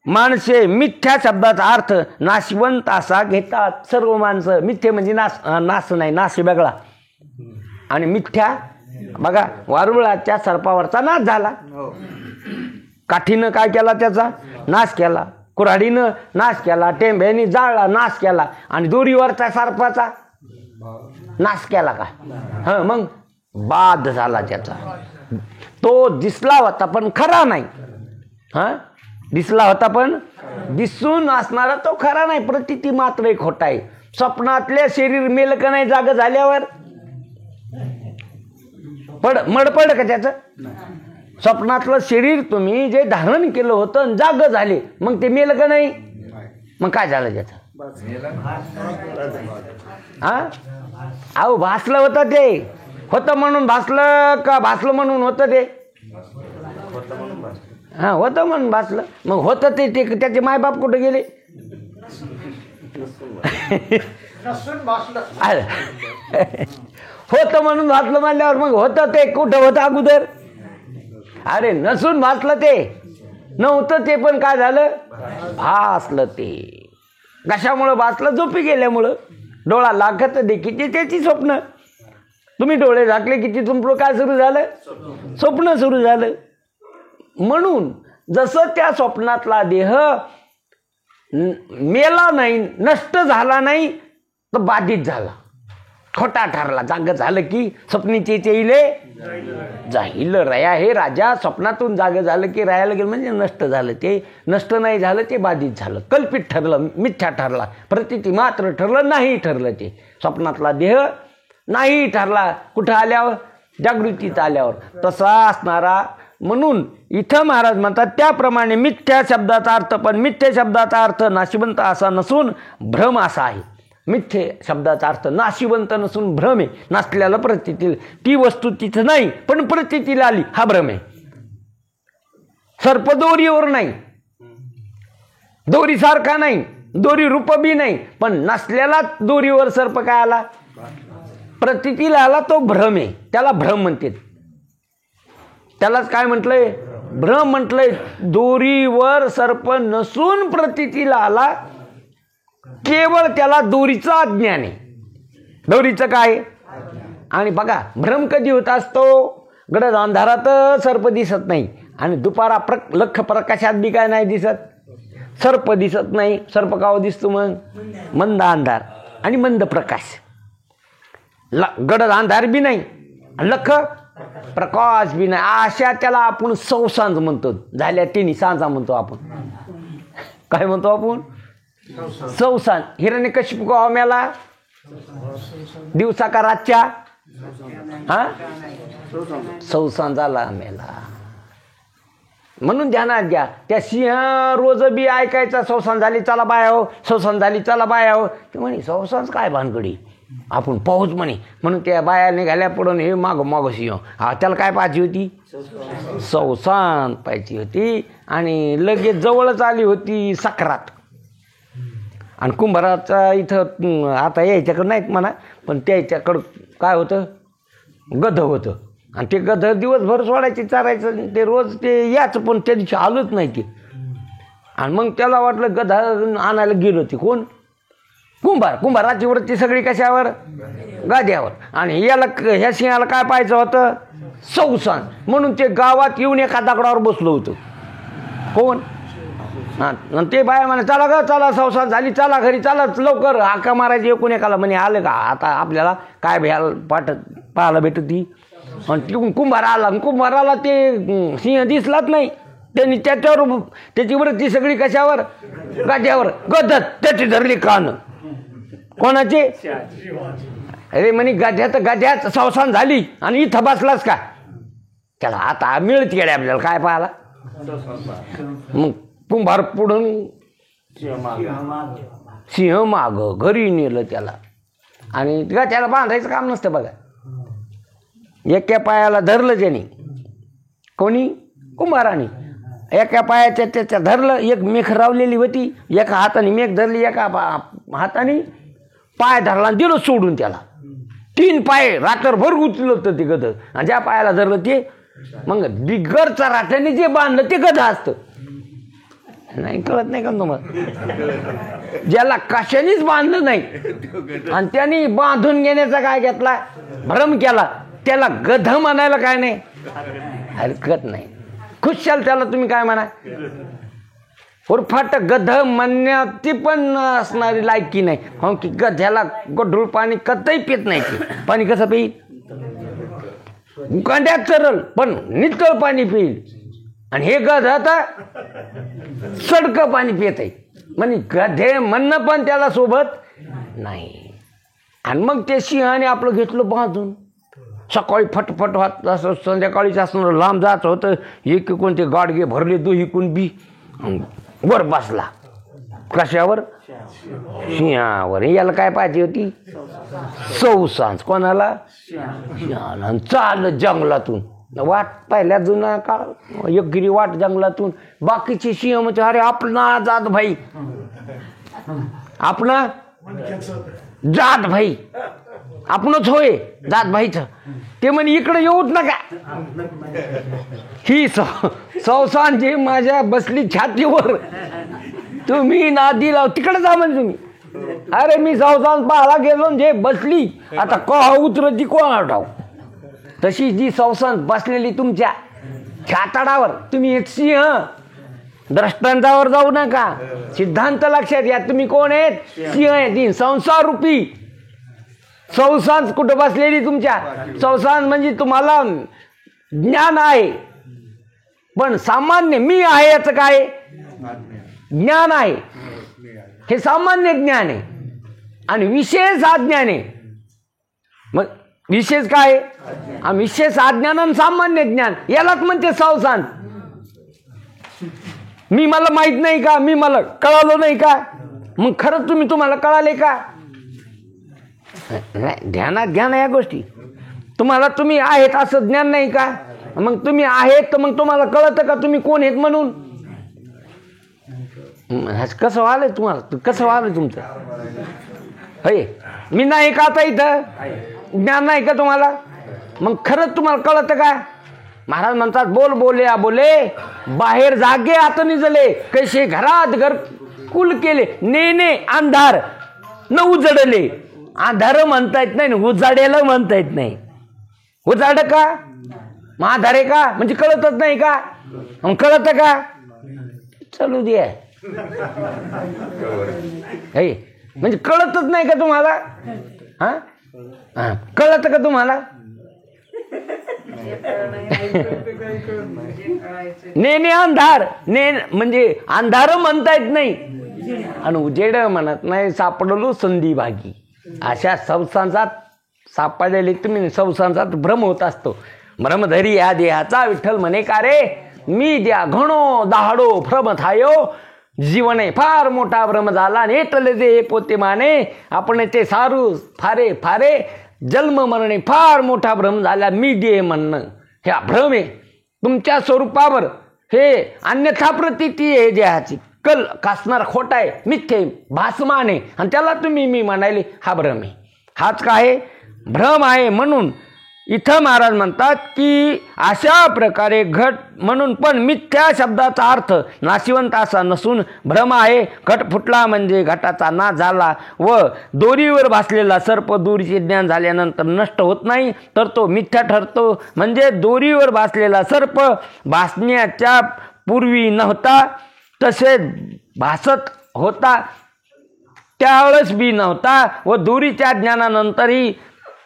Speaker 2: माणसे मिथ्या शब्दाचा अर्थ नाशवंत असा घेतात. सर्व माणसं मिथ्य म्हणजे नाश नाही, नाश वेगळा. आणि मिथ्या बघा, वारुळाच्या सर्पावरचा नाश झाला. काठीनं काय केला? त्याचा नाश केला. कुऱ्हाडीनं नाश केला. टेंब्याने जाळला, नाश केला. आणि दोरीवरचा सर्पाचा नाश केला का? हा, मग बाध झाला त्याचा. तो दिसला होता पण खरा नाही. हा, दिसला होता पण दिसून असणारा तो खरा नाही. प्रतीती मात्र एक खोटा आहे. स्वप्नातले शरीर मेल का नाही जाग झाल्यावर? मडपड का त्याचं? स्वप्नातलं शरीर तुम्ही जे धारण केलं होतं जाग झाले, मग ते मेल का नाही? मग काय झालं त्याचं? हा, अहो भासलं होतं ते. होतं म्हणून भासलं का भासलं म्हणून होतं ते? हा, होतं म्हणून भासलं. मग होतं ते त्याचे मायबाप कुठे गेले? होतं म्हणून भासलं म्हणल्यावर मग होतं ते कुठं होतं अगोदर? अरे नसून भासलं ते, नव्हतं ते पण काय झालं? भासलं ते. कशामुळं भासलं? झोपी गेल्यामुळं. डोळा लागत देखील त्याची स्वप्न. तुम्ही डोळे झाकले की तुमचं काय सुरू झालं? स्वप्न सुरू झालं. म्हणून जसं त्या स्वप्नातला देह मेला नाही, नष्ट झाला नाही, तर बाधित झाला. खोटा ठरला. जाग झालं की स्वप्नीचे चेले जाईल रया. हे राजा स्वप्नातून जाग झालं की राहायला गेलं म्हणजे नष्ट झालं. ते नष्ट नाही झालं, ते बाधित झालं, कल्पित ठरलं, मिथ्या ठरला, प्रतिती मात्र ठरलं, नाही ठरलं. ते स्वप्नातला देह नाही ठरला. कुठं आल्यावर? जागृतीत आल्यावर. तसा असणारा. म्हणून इथं महाराज म्हणतात त्याप्रमाणे मिथ्या शब्दाचा अर्थ, पण मिथ्या शब्दाचा अर्थ नाशिवंत असा नसून भ्रम असा आहे. मिथ्ये शब्दाचा अर्थ नाशिवंत नसून भ्रम आहे. नसल्याला प्रतीतील, ती वस्तू तिथं नाही पण प्रतीतील आली, हा भ्रम आहे. सर्प दोरीवर नाही, दोरीसारखा नाही, दोरी रूप बी नाही, पण नसल्याला दोरीवर सर्प काय आला? प्रतीतील आला, तो भ्रम आहे. त्याला भ्रम म्हणते. त्यालाच काय म्हटलंय? भ्रम म्हटलंय. दोरीवर सर्प नसून प्रतीतील आला, केवळ त्याला दोरीचं अज्ञान आहे. दोरीचं काय? आणि बघा भ्रम कधी होत असतो? गडद अंधारात सर्प दिसत नाही आणि दुपारा लख प्रकाशात बी काय नाही दिसत, सर्प दिसत नाही. सर्प काव दिसतो मग? मंद अंधार आणि मंद प्रकाश. गडद अंधार बी नाही, लख प्रकाश बी नाही, अशा त्याला आपण सौसांज म्हणतो. झाल्या तिन्ही सांजा म्हणतो आपण. काय म्हणतो आपण? सौसांज. हिरण्यकशिपू मेला दिवसा का रातच्या? हा, सौसांजाला मेला. म्हणून ध्यानात घ्या. त्या सिंह रोज बी ऐकायचा, सौसांज झाली चला बाया हो, सौसांज झाली चला बाया हो. ते म्हणे सौसांज काय भानगडी, आपण पाहूच म्हणे. म्हणून त्या बाया निघाल्या पडून हे माग माग सिंह. हा, त्याला काय पाहिजे होती? सौसांज पाहिजे होती. आणि लगेच जवळच आली होती सक्रात. आणि कुंभाराचा इथं आता यायच्याकडं नाहीत म्हणा, पण त्याच्याकडं काय होतं? गध होतं. आणि ते गध दिवसभर सोडायचे, चारायचं. ते रोज ते याच, पण त्या दिवशी आलंच नाही ते. आणि मग त्याला वाटलं गध आणायला गेलो. ते कोण? कुंभाराची वृत्ती सगळी कशावर? गाद्यावर. आणि याला, ह्या सिंहाला काय पाहायचं होतं? सौसांज. म्हणून ते गावात येऊन एका दगडावर बसलो होतं. कोण? हां. ते बाया म्हणे चला ग, चला सौसांज झाली, चला घरी, चला लवकर. हाका मारायची एकूण एकाला. म्हणे आलं का आता आपल्याला काय पाहायला भेटत ती. आणि तिकडून कुंभार आला. कुंभाराला ते सिंह दिसलाच नाही. त्यांनी त्याच्यावर त्याची वृत्ती सगळी कशावर? गाद्यावर. गदत त्याची धरली कान. कोणाचे? अरे म्हणे गाद्यात सौसांज झाली आणि इथं बसलाच का? त्याला आता मिळत गेले आपल्याला काय पाहायला. मग कुंभार पुढून सिंह माग घरी नेलं त्याला. आणि त्याला बांधायचं काम नसतं बघा. एका पायाला धरलं त्याने. कोणी? कुंभाराने. एका पायाच्या त्याच्या धरलं. एक मेख रावलेली होती, एका हाताने मेख धरली, एका हाताने पाय धरला आणि दिलं सोडून त्याला. 3 पाय रात्रभर उचललं होतं ते गध. आणि ज्या पायाला धरलं ते मग बिगरचा रात्याने जे बांधलं ते गध असतं. नाही कळत नाही का तुम्हाला? ज्याला कशानेच बांधलं नाही आणि त्यांनी बांधून घेण्याचा काय घेतला? भ्रम केला, त्याला गध म्हणायला काय नाही हरकत नाही. खुशाल त्याला तुम्ही काय म्हणा? उरफाट गध म्हणण्याची पण असणारी लायकी नाही. हो की गध्याला गढूळ पाणी कतही पित नाही. ते पाणी कसं पिईल? गांड्यात चरल पण नितळ पाणी पिईल. आणि हे गध आता सडकं पाणी पित आहे. म्हणजे गधे म्हणणं पण त्याला सोबत नाही. आणि मग ते सिंहाने आपलं घेतलं बांधून. सकाळी फटफट होत असं, संध्याकाळीच असणार लांब जात होतं. एक कोणते गाडगे भरले दोहीकून बी. वर बसला. कशावर? सिंहावर. याला काय पाहिजे होती? सौसांज. कोणाला? सिंहाला. चाल जंगलातून वाट पहिल्या जुना काळ एकगिरी वाट जंगलातून. बाकीचे सिंह म्हणजे अरे आपला जात भाई, आपला जात भाई, आपणच होय जात भाईच. ते म्हणे इकडे येऊच नका. ही सौसांजी माझ्या बसली छातीवर, तुम्ही नादी लाव तिकडे जा म्हणजे तुम्ही. अरे मी सौसांज पाहायला गेलो जे बसली, आता कहा उतरती कोण आठाव. तशी जी सौसांज बसलेली तुमच्या छाताडावर, तुम्ही एक सिंह दृष्टांतावर जाऊ नका. सिद्धांत लक्षात घ्या. तुम्ही कोण आहेत? सिंह आहे. 3 संसार रूपी संसांस कुठं बसलेली तुमच्या? संसांस म्हणजे तुम्हाला ज्ञान आहे, पण सामान्य मी आहे याचं काय ज्ञान आहे, हे सामान्य ज्ञान आहे. आणि विशेष अज्ञान आहे. मग विशेष काय? विशेष अज्ञान आणि सामान्य ज्ञान यालाच म्हणते संसांस. मी मला माहित नाही का, मी मला कळालं नाही का, मग खरंच तुम्हाला कळाले का? ध्यानात घ्या ना या गोष्टी. तुम्ही आहेत असं ज्ञान नाही का? मग तुम्ही आहेत तर मग तुम्हाला कळतं का तुम्ही कोण आहेत म्हणून? कसं व्हायलंय तुम्हाला? कसं व्हायलंय तुमचं? होय, मी नाही का आता इथं? ज्ञान नाही का तुम्हाला? मग खरंच तुम्हाला कळतं का? महाराज म्हणतात बोल बोले बोले बाहेर जागे आत निजले, कैसे घरात घर कुल केले, नेने अंधार न उजडले. अंधार म्हणता येत नाही, उजाडेला म्हणता येत नाही. उजाड का? महाधारे का? म्हणजे कळतच नाही का? मग कळत का? चालू दे. म्हणजे कळतच नाही का तुम्हाला? कळत का तुम्हाला? नेने अंधार, ने म्हणजे अंधार म्हणता येत नाही आणि उजेड म्हणत नाही. सापडलो संधी भागी. अशा संसारात सापडलेले तुम्ही संसारात भ्रम होत असतो. भ्रमधरी या देहाचा विठ्ठल म्हणे का रे, मी द्या घणो दहाडो भ्रम थायो, जीवने फार मोठा भ्रम झाला, नेटले दे पोते माने, आपण ते सारू फारे फारे, जन्म मरणे फार मोठा भ्रम झाला, मी दे म्हणणं ह्या भ्रम आहे तुमच्या स्वरूपावर. हे अन्यथा प्रतीती आहे देहाची, कल कासणार खोटा आहे, मिथ्ये भासमान आहे, आणि त्याला तुम्ही मी म्हणाले हा भ्रम आहे. हाच काय भ्रम आहे. म्हणून इथं महाराज म्हणतात की अशा प्रकारे घट म्हणून पण मिथ्या शब्दाचा अर्थ नाशिवंत असा नसून भ्रम आहे. घट फुटला म्हणजे घटाचा नाश झाला व दोरीवर भासलेला सर्प दोरीचे ज्ञान झाल्यानंतर नष्ट होत नाही, तर तो मिथ्या ठरतो. म्हणजे दोरीवर भासलेला सर्प भासण्याच्या पूर्वी नव्हता, तसेच भासत होता त्यावेळेस बी नव्हता व दोरीच्या ज्ञानानंतरही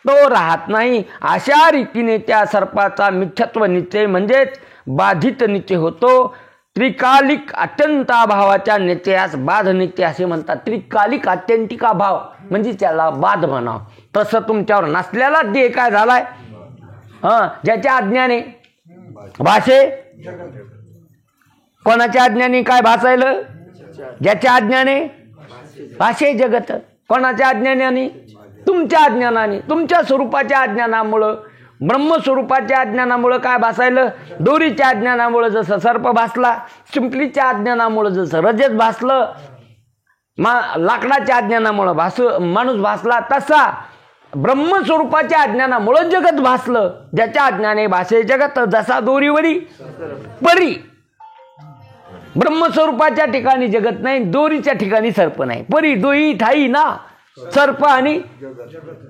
Speaker 2: तो राहत नाही. अशा रीतीने त्या सर्पाचा मिथ्यत्व निश्चय म्हणजेच बाधित निश्चय होतो. त्रिकालिक अत्यंत अभावाच्या निश्चयास बाध निश्चय असे म्हणतात. त्रिकालिक आत्यंतिक अभाव म्हणजे त्याला बाध म्हणाव. तसं तुमच्यावर नसलेला देह काय झालाय? ज्याच्या अज्ञाने भाषे, कोणाच्या अज्ञाने काय भासायलं? ज्याच्या अज्ञाने भाषे जगत. कोणाच्या अज्ञानाने? तुमच्या अज्ञानाने. तुमच्या स्वरूपाच्या अज्ञानामुळं, ब्रह्मस्वरूपाच्या अज्ञानामुळं काय भासायलं? दोरीच्या अज्ञानामुळं जसं सर्प भासला, शिंपलीच्या अज्ञानामुळं जसं रजत भासलं, लाकडाच्या अज्ञानामुळं माणूस भासला, तसा ब्रह्मस्वरूपाच्या अज्ञानामुळं जगत भासलं. ज्याच्या अज्ञाने भाषे जगत, जसा दोरीवरी परी. ब्रह्मस्वरूपाच्या ठिकाणी जगत नाही, दोरीच्या ठिकाणी सर्प नाही. परी दोई ठाई ना सर्प, आणि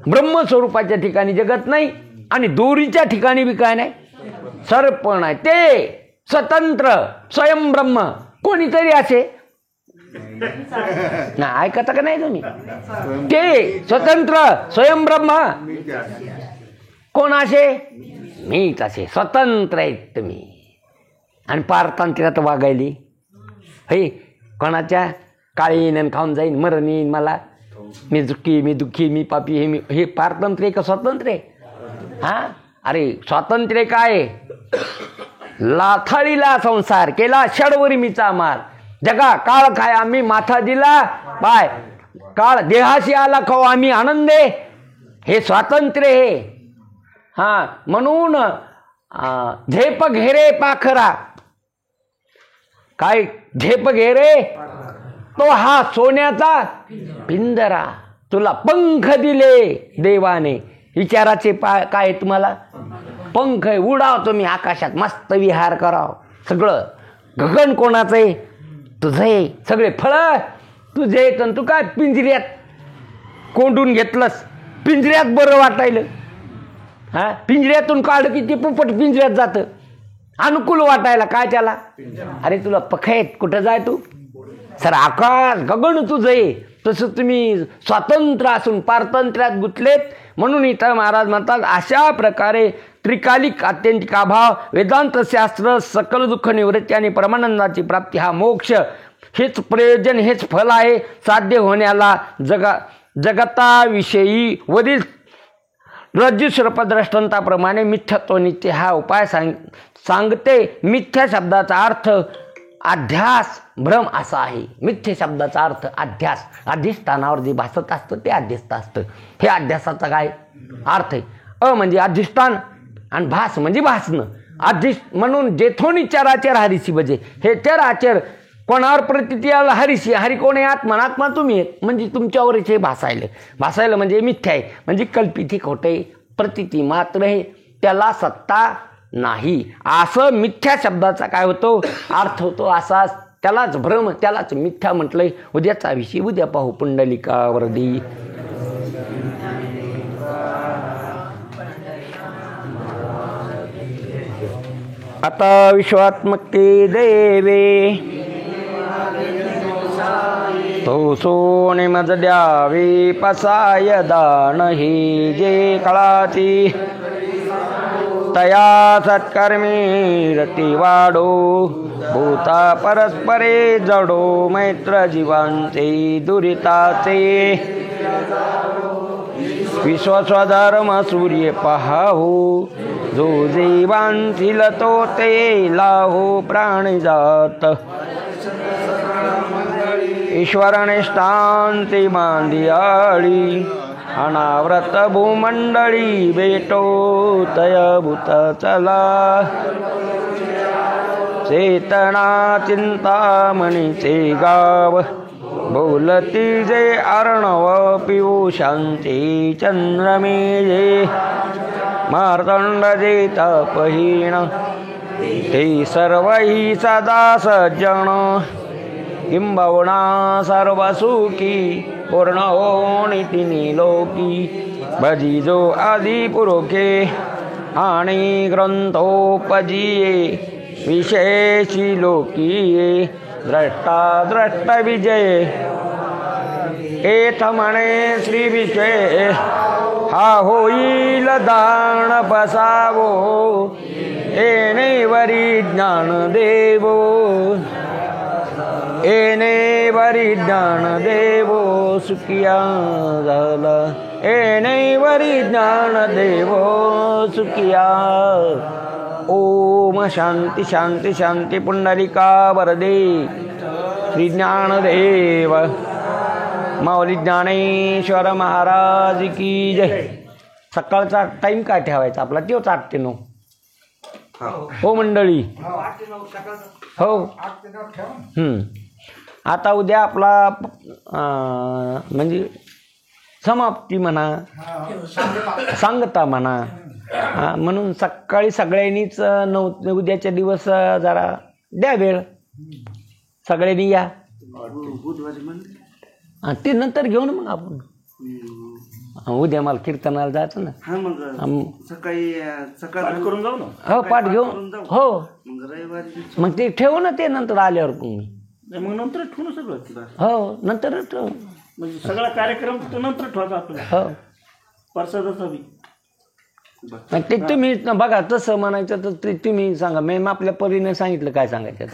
Speaker 2: ब्रह्मस्वरूपाच्या ठिकाणी जगत नाही आणि दोरीच्या ठिकाणी बी काय नाही, सर्प नाही. ते स्वतंत्र स्वयंब्रह्म कोणीतरी असे ना, ऐकता का नाही तुम्ही? ते स्वतंत्र स्वयंब्रह्म कोण असे? मीच असे स्वतंत्र आहेत तुम्ही. आणि पारतंत्र्यात वागायली हे कोणाच्या काळी येईन खाऊन जाईन, मरण येईन मला, मी दुःखी मी दुःखी मी पापी, हे पारतंत्र्य का स्वातंत्र्य? अरे स्वातंत्र्य काय? लाथाळीला संसार केला षडवरिमीचा मार, जगा काळ काय आम्ही माथा दिला पाय, काळ देहाशी आला खाऊ आम्ही आनंदे, हे स्वातंत्र्य हे. म्हणून झेप घेरे पाखरा, काय झेप घेरे? तो हा सोन्याचा पिंजरा, तुला पंख दिले देवाने. विचाराचे काय तुम्हाला पंख आहे, उडाव तुम्ही आकाशात, मस्त विहार कराव. सगळं गगन कोणाचं आहे? तुझं आहे. सगळे फळ तुझे. तर तू काय पिंजऱ्यात कोंडून घेतलंस? पिंजऱ्यात बरं वाटायलं. पिंजऱ्यातून काढ की ते पोपट पिंजऱ्यात जातं, अनुकूल वाटायला काय त्याला? अरे तुला पख आहेत, कुठं जाय तू? सर आकाश गगन तुझं आहे, तसं तुम्ही स्वातंत्र्य असून पारतंत्र्यात गुंतलेत. म्हणून इथं महाराज म्हणतात अशा प्रकारे त्रिकालिक आत्यंतिक अभाव, वेदांत शास्त्र, सकल दुःख निवृत्ती आणि परमानंदाची प्राप्ती हा मोक्ष, हेच प्रयोजन, हेच फल आहे. साध्य होण्याला जगताविषयी वरील रज्जू सर्पद्रष्टांताप्रमाणे मिथ्यात्व नित्य हा उपाय सांगते. मिथ्या शब्दाचा अर्थ अध्यास भ्रम असा आहे. मिथ्य शब्दाचा अर्थ अध्यास, अधिष्ठानावर जे भासत असतं ते अध्यस्त असतं. हे अध्यासाचा काय अर्थ आहे? अ म्हणजे अधिष्ठान आणि भास म्हणजे भासणं. म्हणून जेथोनी चराचर हरिशी बजे, हे चराचर कोणावर प्रतिती आला हरिशी, हरी कोण आहे? आत्मा, आत्मा तुम्ही आहेत. म्हणजे तुमच्यावरच हे भासायला म्हणजे मिथ्या आहे, म्हणजे कल्पित, हे खोटं आहे, प्रतिती मात्र आहे, त्याला सत्ता नाही. असं मिथ्या शब्दाचा काय होतो अर्थ होतो असा. त्यालाच भ्रम, त्यालाच मिथ्या म्हटलंय. उद्याचा विषय उद्या पाहू. पुंडलिकावरदी. आता विश्वात्मके देवे तो सोने मज द्यावे पसाय दान, हे जे कळाची तया सत्कर्मी रती वाढो, भूता परस्परे जडो, मैत्र जीवांचे दुरिताचे विश्वस्वधर्म सूर्य पहाहो, जो जीवांतील तो ते लाहो प्राणिजात. ईश्वरनिष्ठांती मांदियाळी, अनाव्रत भूमंडळी भेटो तयभूत चला. चेतना चिंतामणीचे गाव, बोलती जे अर्णव पियुषांचे चंद्रमेजे. मार्तंड जे तपहीन, ते सर्व ही सदा सज्जन. किंबहुना सर्व सुखी पूर्ण होणी तिनी लोकी. भजी जो आदि पुरोखे आणि ग्रंथोपजीये, विशेषी लोकीये. द्रष्टा द्रष्ट विजय एथ म्हणे श्री विषय, हा होईल दान बसावो, येणे वरी ज्ञान देवो. येणे वरी ज्ञान देवो सुखिया झाला. येणे वरी ज्ञान देवो सुखिया. ओम शांती शांती शांती. पुंडलिका वरदे. श्री ज्ञानदेव माऊली ज्ञानेश्वर महाराज की जय. सकाळचा टाइम काय ठेवायचा आपला? तेच 8 ते 9. हो मंडळी, हो. आता उद्या आपला म्हणजे समाप्ती म्हणा, सांगता म्हणा. म्हणून सकाळी सगळ्यांनीच उद्याच्या दिवस जरा द्या वेळ. सगळ्यांनी या. ते नंतर घेऊ ना मग आपण. उद्या मला कीर्तनाला जायचं ना.
Speaker 3: सकाळी करून जाऊ ना.
Speaker 2: हो, पाठ घेऊ. हो, मग ते ठेवू ना, ते नंतर आल्यावर
Speaker 3: मग नंतर ठेवू सगळं.
Speaker 2: हो, नंतर ठेवू.
Speaker 3: म्हणजे सगळा कार्यक्रम नंतर ठेवायचा आपला.
Speaker 2: हो,
Speaker 3: प्रसादाचा बी
Speaker 2: ते तुम्ही बघा. तसं म्हणायचं तर ते तुम्ही सांगा. मी आपल्या परीने सांगितलं काय सांगायचं.